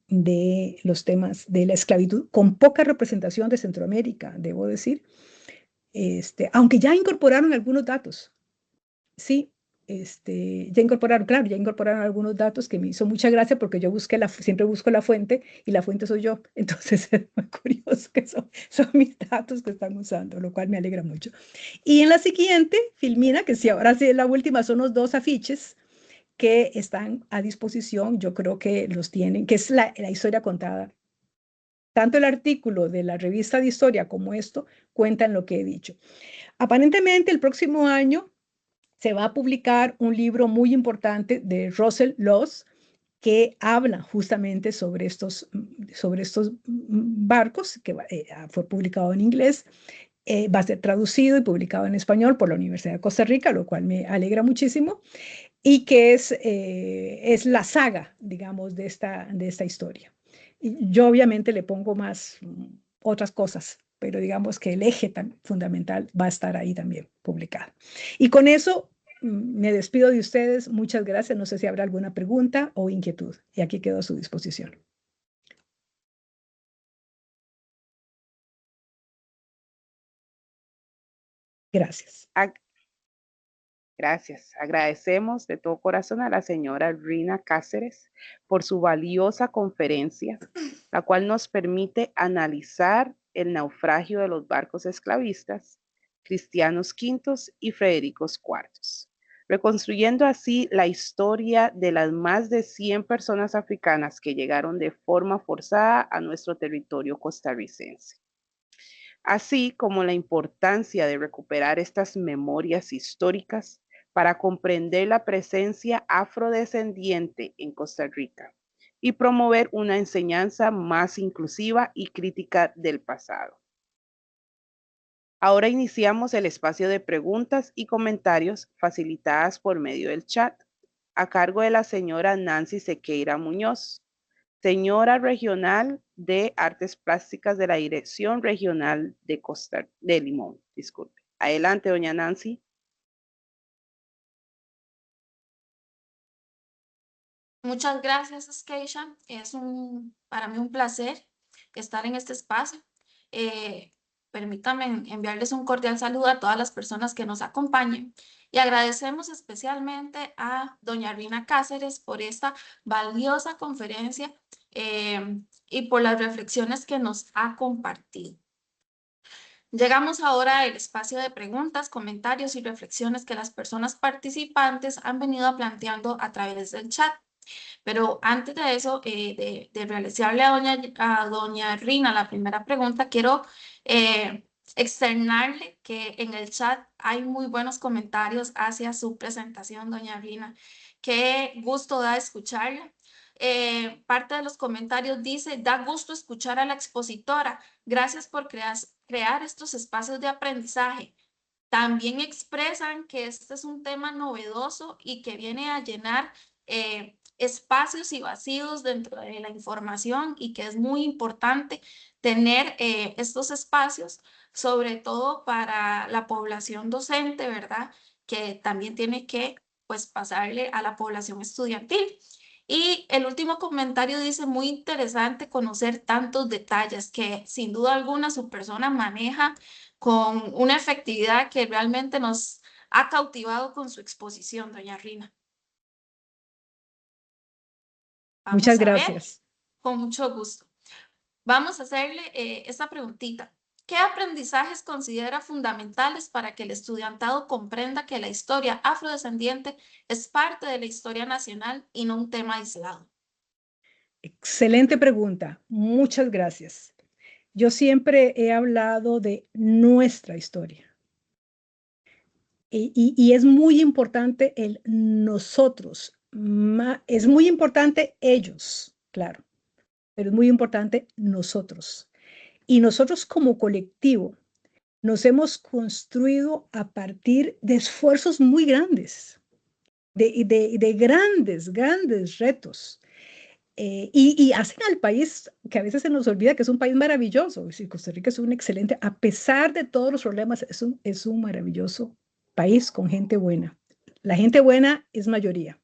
los temas de la esclavitud, con poca representación de Centroamérica, debo decir, aunque ya incorporaron algunos datos. Sí, ya incorporaron algunos datos que me hizo mucha gracia porque yo siempre busco la fuente y la fuente soy yo. Entonces es muy curioso que son mis datos que están usando, lo cual me alegra mucho. Y en la siguiente, filmina, que si ahora sí es la última, son los 2 afiches que están a disposición, yo creo que los tienen, que es la historia contada. Tanto el artículo de la revista de historia como esto cuentan lo que he dicho. Aparentemente, el próximo año se va a publicar un libro muy importante de Russell Loss que habla justamente sobre estos barcos, que fue publicado en inglés, va a ser traducido y publicado en español por la Universidad de Costa Rica, lo cual me alegra muchísimo, y que es la saga, digamos, de esta historia. Y yo obviamente le pongo más otras cosas, pero digamos que el eje fundamental va a estar ahí también publicado. Y con eso me despido de ustedes. Muchas gracias. No sé si habrá alguna pregunta o inquietud. Y aquí quedo a su disposición. Gracias. Gracias. Agradecemos de todo corazón a la señora Rina Cáceres por su valiosa conferencia, la cual nos permite analizar el naufragio de los barcos esclavistas, Cristianos V y Federicos IV, reconstruyendo así la historia de las más de 100 personas africanas que llegaron de forma forzada a nuestro territorio costarricense, así como la importancia de recuperar estas memorias históricas para comprender la presencia afrodescendiente en Costa Rica y promover una enseñanza más inclusiva y crítica del pasado. Ahora iniciamos el espacio de preguntas y comentarios facilitadas por medio del chat, a cargo de la señora Nancy Sequeira Muñoz, señora regional de Artes Plásticas de la Dirección Regional de Limón. Disculpe. Adelante, doña Nancy. Muchas gracias, Skeisha. Es para mí un placer estar en este espacio. Permítanme enviarles un cordial saludo a todas las personas que nos acompañen y agradecemos especialmente a doña Rina Cáceres por esta valiosa conferencia y por las reflexiones que nos ha compartido. Llegamos ahora al espacio de preguntas, comentarios y reflexiones que las personas participantes han venido planteando a través del chat. Pero antes de eso, de realizarle a doña Rina la primera pregunta, quiero externarle que en el chat hay muy buenos comentarios hacia su presentación, doña Rina. Qué gusto da escucharla. Parte de los comentarios dice, da gusto escuchar a la expositora. Gracias por crear estos espacios de aprendizaje. También expresan que este es un tema novedoso y que viene a llenar espacios y vacíos dentro de la información y que es muy importante tener estos espacios, sobre todo para la población docente, ¿verdad? Que también tiene que, pues, pasarle a la población estudiantil. Y el último comentario dice, muy interesante conocer tantos detalles que sin duda alguna su persona maneja con una efectividad que realmente nos ha cautivado con su exposición, doña Rina. Vamos Muchas a ver, gracias. con mucho gusto. Vamos a hacerle esta preguntita. ¿Qué aprendizajes considera fundamentales para que el estudiantado comprenda que la historia afrodescendiente es parte de la historia nacional y no un tema aislado? Excelente pregunta. Muchas gracias. Yo siempre he hablado de nuestra historia. Y es muy importante el nosotros. Es muy importante ellos, claro, pero es muy importante nosotros. Y nosotros como colectivo nos hemos construido a partir de esfuerzos muy grandes, de grandes retos. Y hacen al país, que a veces se nos olvida que es un país maravilloso. Costa Rica es un excelente, a pesar de todos los problemas, es un maravilloso país con gente buena. La gente buena es mayoría.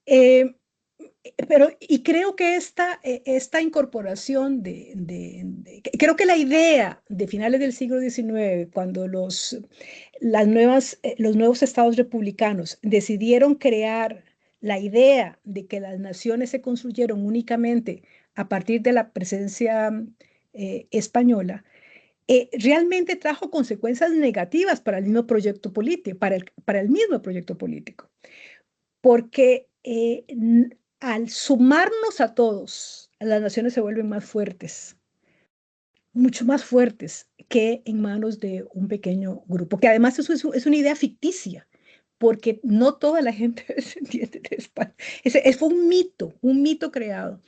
Y creo que esta incorporación creo que la idea de finales del siglo XIX, cuando los nuevos estados republicanos decidieron crear la idea de que las naciones se construyeron únicamente a partir de la presencia española, realmente trajo consecuencias negativas para el mismo proyecto político, para el mismo proyecto político. Porque al sumarnos a todos, las naciones se vuelven más fuertes, mucho más fuertes que en manos de un pequeño grupo, que además eso es una idea ficticia, porque no toda la gente descendiente de España. Fue un mito creado.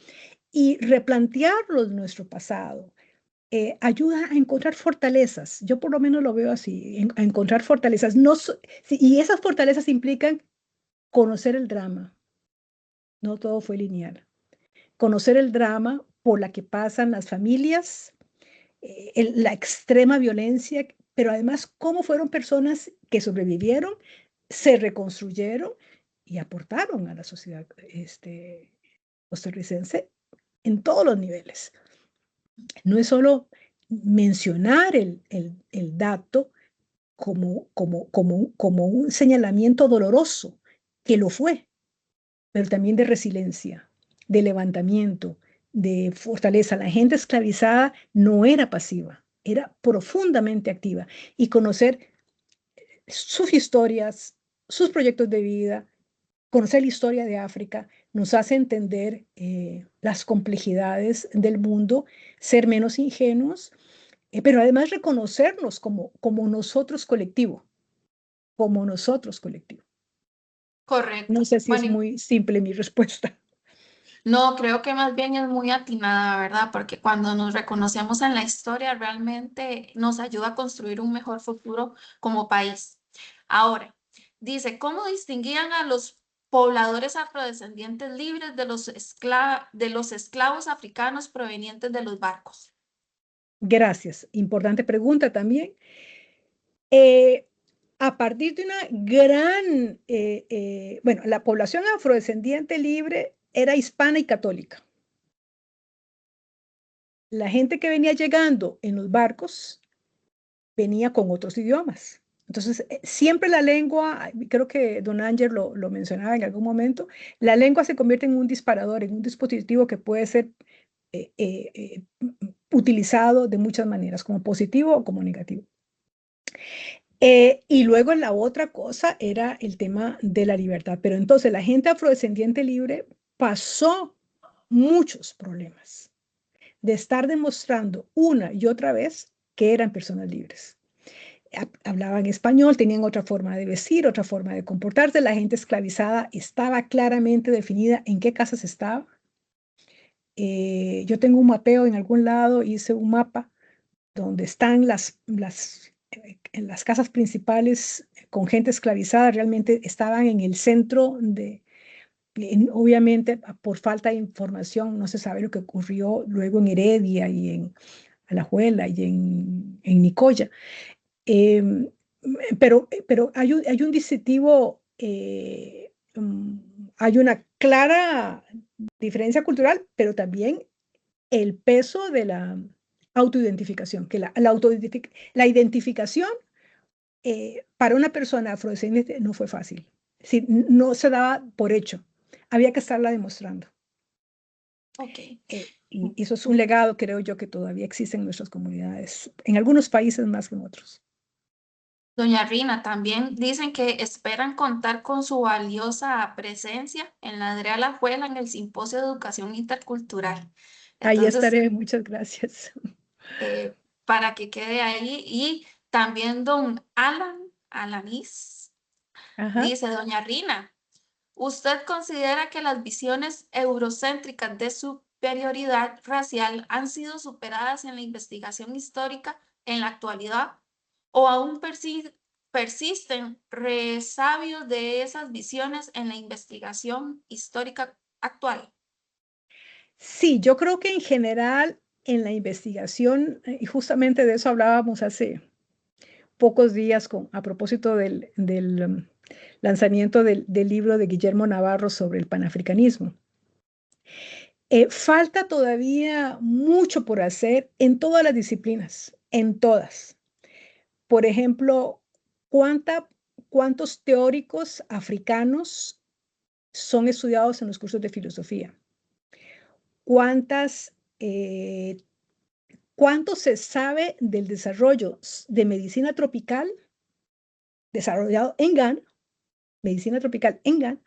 Y replantearlo en nuestro pasado ayuda a encontrar fortalezas. Yo por lo menos lo veo así, a encontrar fortalezas. Y esas fortalezas implican conocer el drama. No todo fue lineal. Conocer el drama por la que pasan las familias, la extrema violencia, pero además cómo fueron personas que sobrevivieron, se reconstruyeron y aportaron a la sociedad costarricense en todos los niveles. No es solo mencionar el dato como un señalamiento doloroso, que lo fue, pero también de resiliencia, de levantamiento, de fortaleza. La gente esclavizada no era pasiva, era profundamente activa. Y conocer sus historias, sus proyectos de vida, conocer la historia de África, nos hace entender las complejidades del mundo, ser menos ingenuos, pero además reconocernos como nosotros colectivo, como nosotros colectivo. Correcto. No sé si Bueno, es muy simple mi respuesta. no, creo que más bien es muy atinada, ¿verdad? Porque cuando nos reconocemos en la historia, realmente nos ayuda a construir un mejor futuro como país. Ahora, dice, ¿cómo distinguían a los pobladores afrodescendientes libres de los esclavos africanos provenientes de los barcos? Gracias. Importante pregunta también. A partir de una gran, bueno, la población afrodescendiente libre era hispana y católica. La gente que venía llegando en los barcos venía con otros idiomas. Entonces, siempre la lengua, creo que don Ángel lo mencionaba en algún momento, la lengua se convierte en un disparador, en un dispositivo que puede ser utilizado de muchas maneras, como positivo o como negativo. Y luego la otra cosa era el tema de la libertad. Pero entonces la gente afrodescendiente libre pasó muchos problemas de estar demostrando una y otra vez que eran personas libres. Hablaban español, tenían otra forma de vestir, otra forma de comportarse. La gente esclavizada estaba claramente definida en qué casas estaba. Yo tengo un mapeo en algún lado, hice un mapa donde están en las casas principales con gente esclavizada, realmente estaban en el centro obviamente por falta de información no se sabe lo que ocurrió luego en Heredia y en Alajuela y en Nicoya. Pero hay un distintivo, hay una clara diferencia cultural, pero también el peso de la autoidentificación, que la identificación para una persona afrodescendiente no fue fácil. Es decir, no se daba por hecho, había que estarla demostrando. Ok. Y eso es un legado, creo yo, que todavía existe en nuestras comunidades, en algunos países más que en otros. Doña Rina, también dicen que esperan contar con su valiosa presencia en la Andrea Alajuela en el Simposio de Educación Intercultural. Ahí Entonces, estaré, muchas gracias. para que quede ahí. Y también don Alanis, Ajá. dice, doña Rina, ¿usted considera que las visiones eurocéntricas de superioridad racial han sido superadas en la investigación histórica en la actualidad? ¿O aún persisten resabios de esas visiones en la investigación histórica actual? Sí, yo creo que en general en la investigación, y justamente de eso hablábamos hace pocos días a propósito del lanzamiento del libro de Guillermo Navarro sobre el panafricanismo. Falta todavía mucho por hacer en todas las disciplinas, en todas. Por ejemplo, ¿cuántos teóricos africanos son estudiados en los cursos de filosofía? ¿Cuánto se sabe del desarrollo de medicina tropical desarrollado en Ghana, medicina tropical en Ghana,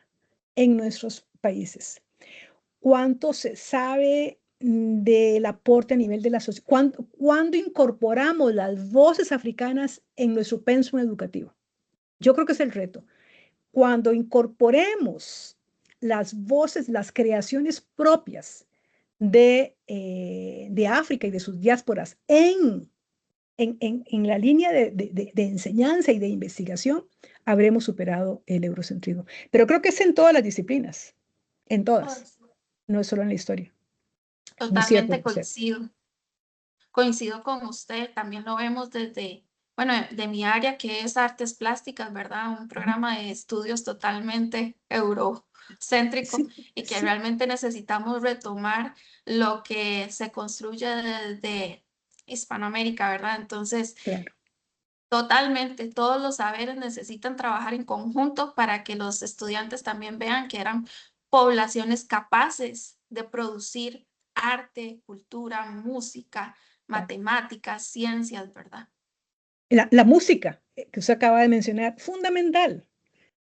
en nuestros países? ¿Cuánto se sabe del aporte a nivel de la sociedad? ¿Cuándo incorporamos las voces africanas en nuestro pensum educativo? Yo creo que es el reto. Cuando incorporemos las voces, las creaciones propias de África y de sus diásporas en la línea de enseñanza y de investigación, habremos superado el eurocentrismo. Pero creo que es en todas las disciplinas, en todas, no es solo en la historia. Totalmente coincido. Coincido con usted, también lo vemos desde, bueno, de mi área que es artes plásticas, ¿verdad? Un programa de estudios totalmente eurocéntrico y que realmente necesitamos retomar lo que se construye desde Hispanoamérica, ¿verdad? Entonces, claro. Totalmente, todos los saberes necesitan trabajar en conjunto para que los estudiantes también vean que eran poblaciones capaces de producir arte, cultura, música, matemáticas, ciencias, ¿verdad? La música que usted acaba de mencionar, fundamental.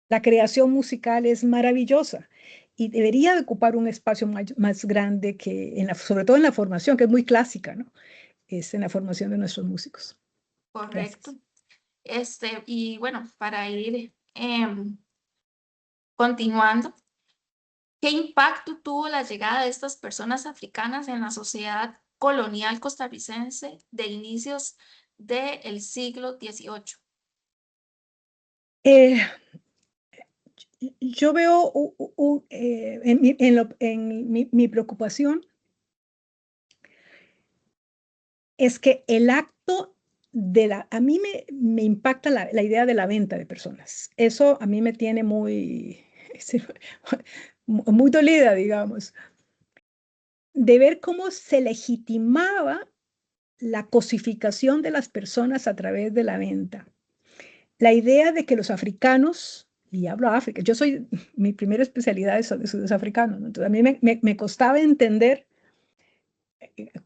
La creación musical es maravillosa y debería de ocupar un espacio más grande que, sobre todo en la formación, que es muy clásica, ¿no? Es en la formación de nuestros músicos. Correcto. Y bueno, para ir continuando, ¿qué impacto tuvo la llegada de estas personas africanas en la sociedad colonial costarricense de inicios del siglo XVIII? Yo veo mi preocupación es que el acto a mí me impacta la idea de la venta de personas. Eso a mí me tiene muy dolida, digamos, de ver cómo se legitimaba la cosificación de las personas a través de la venta. La idea de que los africanos, y hablo de África, mi primera especialidad es estudios africanos, ¿no? Entonces a mí me costaba entender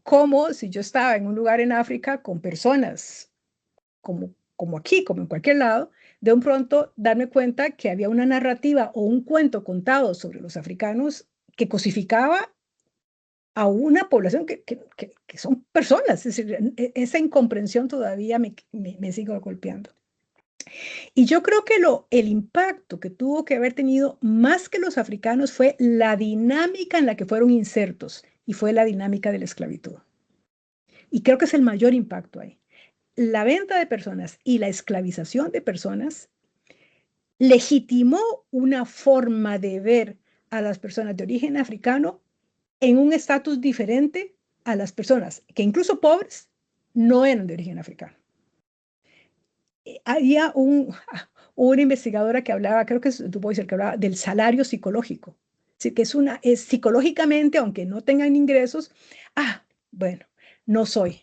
cómo si yo estaba en un lugar en África con personas como aquí, como en cualquier lado, de un pronto darme cuenta que había una narrativa o un cuento contado sobre los africanos que cosificaba a una población que son personas. Es decir, esa incomprensión todavía me sigue golpeando. Y yo creo que el impacto que tuvo que haber tenido más que los africanos fue la dinámica en la que fueron insertos, y fue la dinámica de la esclavitud. Y creo que es el mayor impacto ahí. La venta de personas y la esclavización de personas legitimó una forma de ver a las personas de origen africano en un estatus diferente a las personas que incluso pobres no eran de origen africano. Había una investigadora que hablaba, creo que es Du Bois, el que hablaba del salario psicológico. Así que es psicológicamente, aunque no tengan ingresos, bueno, no soy.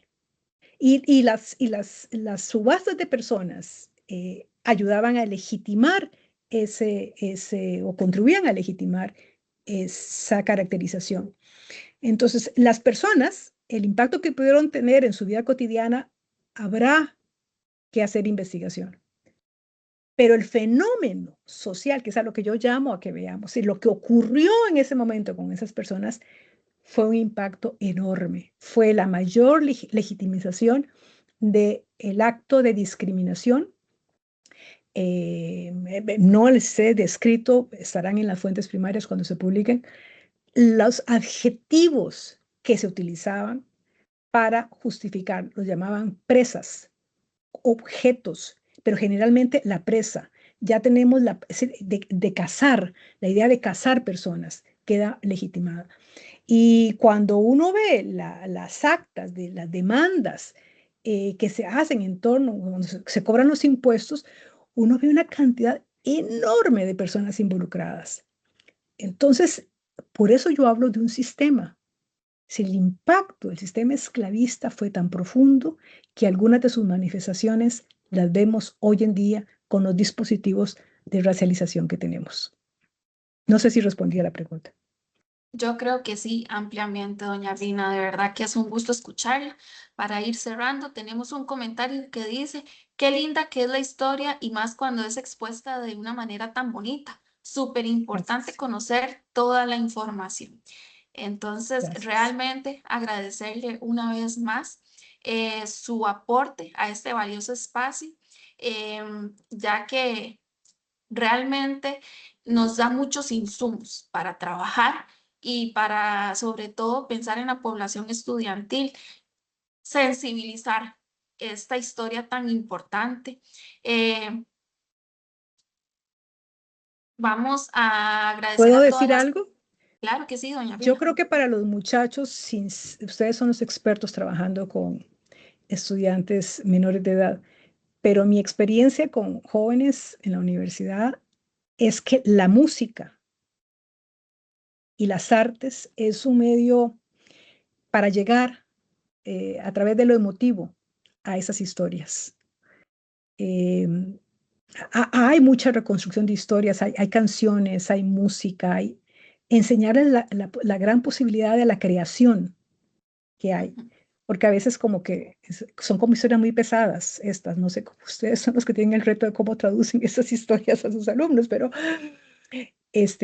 Y las subastas de personas ayudaban a legitimar o contribuían a legitimar esa caracterización. Entonces, las personas, el impacto que pudieron tener en su vida cotidiana, habrá que hacer investigación. Pero el fenómeno social, que es a lo que yo llamo a que veamos, y lo que ocurrió en ese momento con esas personas, fue un impacto enorme. Fue la mayor legitimización del acto de discriminación. No les he descrito, estarán en las fuentes primarias cuando se publiquen, los adjetivos que se utilizaban para justificar, los llamaban presas, objetos, pero generalmente la presa. Ya tenemos de cazar, la idea de cazar personas queda legitimada. Y cuando uno ve las actas de las demandas que se hacen en torno, cuando se cobran los impuestos, uno ve una cantidad enorme de personas involucradas. Entonces, por eso yo hablo de un sistema. Si el impacto del sistema esclavista fue tan profundo que algunas de sus manifestaciones las vemos hoy en día con los dispositivos de racialización que tenemos. No sé si respondí a la pregunta. Yo creo que sí, ampliamente, doña Rina. De verdad que es un gusto escucharla. Para ir cerrando, tenemos un comentario que dice, qué linda que es la historia y más cuando es expuesta de una manera tan bonita. Súper importante conocer toda la información. Entonces, Gracias. Realmente agradecerle una vez más su aporte a este valioso espacio, ya que realmente nos da muchos insumos para trabajar y para, sobre todo, pensar en la población estudiantil, sensibilizar esta historia tan importante. Vamos a agradecer ¿Puedo a todas decir las... algo? Claro que sí, doña Yo Rina. creo que para los muchachos, ustedes son los expertos trabajando con estudiantes menores de edad, pero mi experiencia con jóvenes en la universidad es que la música y las artes es un medio para llegar a través de lo emotivo a esas historias. Hay mucha reconstrucción de historias, hay canciones, hay música, hay enseñarles la gran posibilidad de la creación que hay, porque a veces como que son como historias muy pesadas estas, no sé cómo ustedes son los que tienen el reto de cómo traducen esas historias a sus alumnos, pero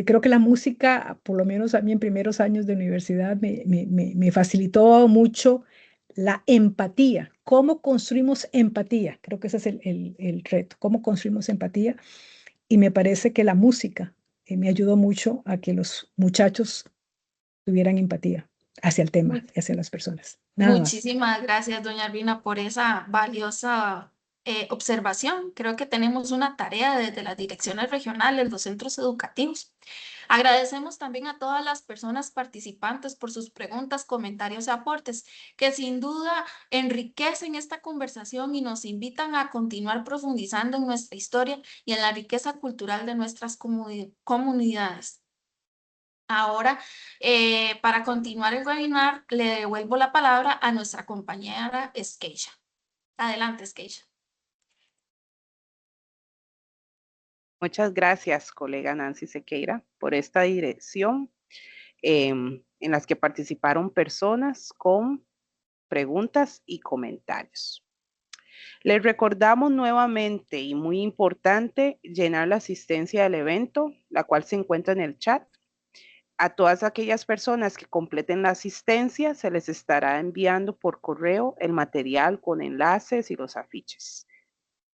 creo que la música, por lo menos a mí en primeros años de universidad, me facilitó mucho la empatía. ¿Cómo construimos empatía? Creo que ese es el reto. ¿Cómo construimos empatía? Y me parece que la música me ayudó mucho a que los muchachos tuvieran empatía hacia el tema y hacia las personas. Nada más. Muchísimas gracias, doña Rina, por esa valiosa observación. Creo que tenemos una tarea desde las direcciones regionales, los centros educativos. Agradecemos también a todas las personas participantes por sus preguntas, comentarios y aportes, que sin duda enriquecen esta conversación y nos invitan a continuar profundizando en nuestra historia y en la riqueza cultural de nuestras comunidades. Ahora, para continuar el webinar, le devuelvo la palabra a nuestra compañera Skeisha. Adelante, Skeisha. Muchas gracias, colega Nancy Sequeira, por esta dirección en las que participaron personas con preguntas y comentarios. Les recordamos nuevamente y muy importante llenar la asistencia del evento, la cual se encuentra en el chat. A todas aquellas personas que completen la asistencia, se les estará enviando por correo el material con enlaces y los afiches.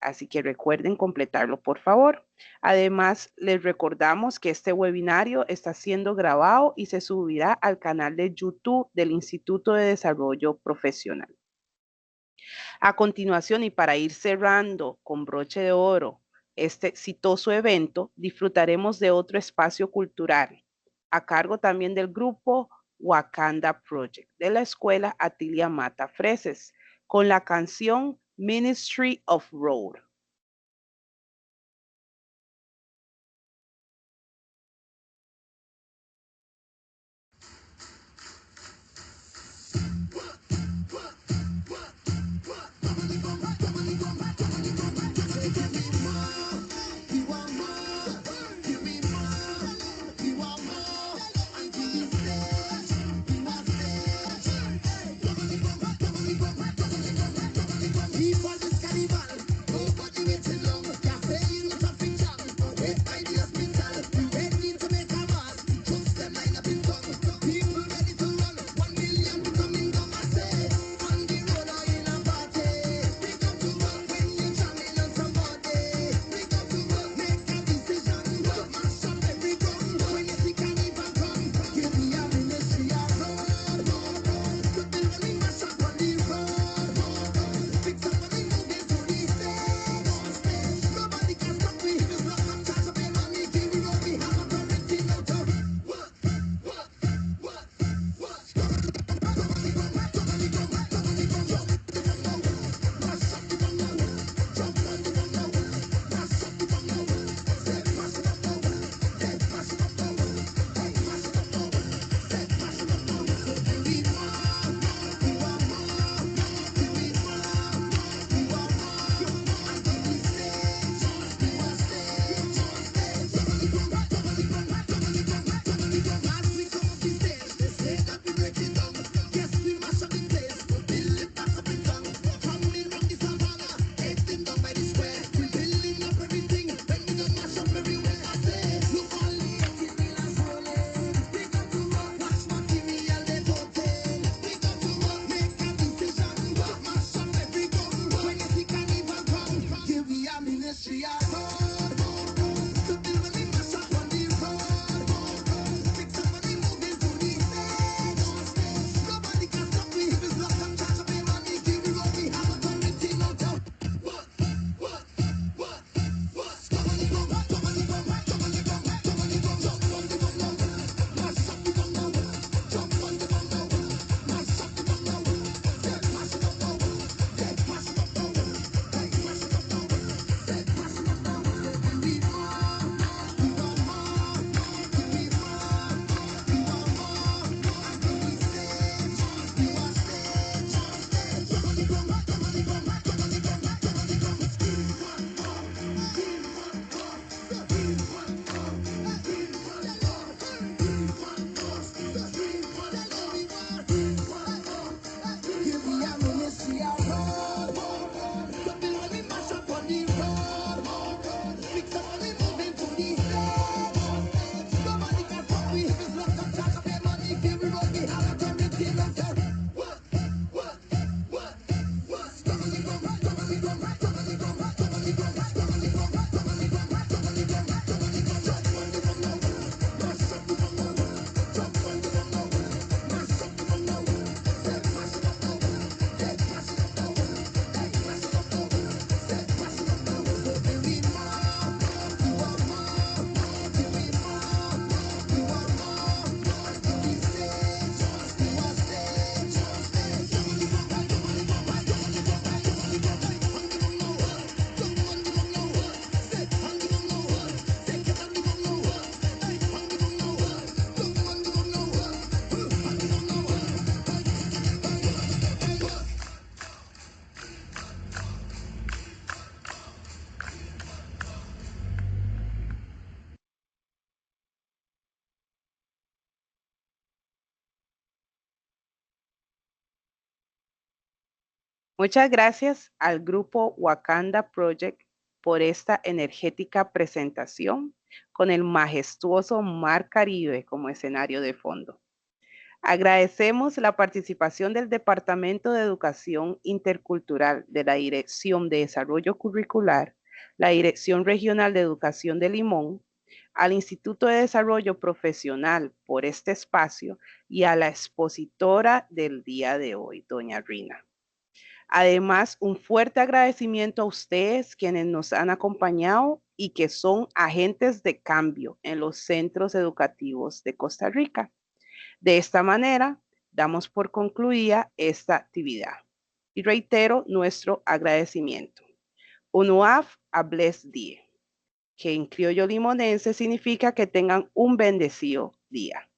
Así que recuerden completarlo, por favor. Además, les recordamos que este webinario está siendo grabado y se subirá al canal de YouTube del Instituto de Desarrollo Profesional. A continuación, y para ir cerrando con broche de oro este exitoso evento, disfrutaremos de otro espacio cultural, a cargo también del grupo Wakanda Project de la Escuela Atilia Mata Freses, con la canción Ministry of Road. Muchas gracias al grupo Wakanda Project por esta energética presentación con el majestuoso Mar Caribe como escenario de fondo. Agradecemos la participación del Departamento de Educación Intercultural de la Dirección de Desarrollo Curricular, la Dirección Regional de Educación de Limón, al Instituto de Desarrollo Profesional por este espacio y a la expositora del día de hoy, doña Rina. Además, un fuerte agradecimiento a ustedes quienes nos han acompañado y que son agentes de cambio en los centros educativos de Costa Rica. De esta manera, damos por concluida esta actividad y reitero nuestro agradecimiento. Unuaf a blessed day, que en criollo limonense significa que tengan un bendecido día.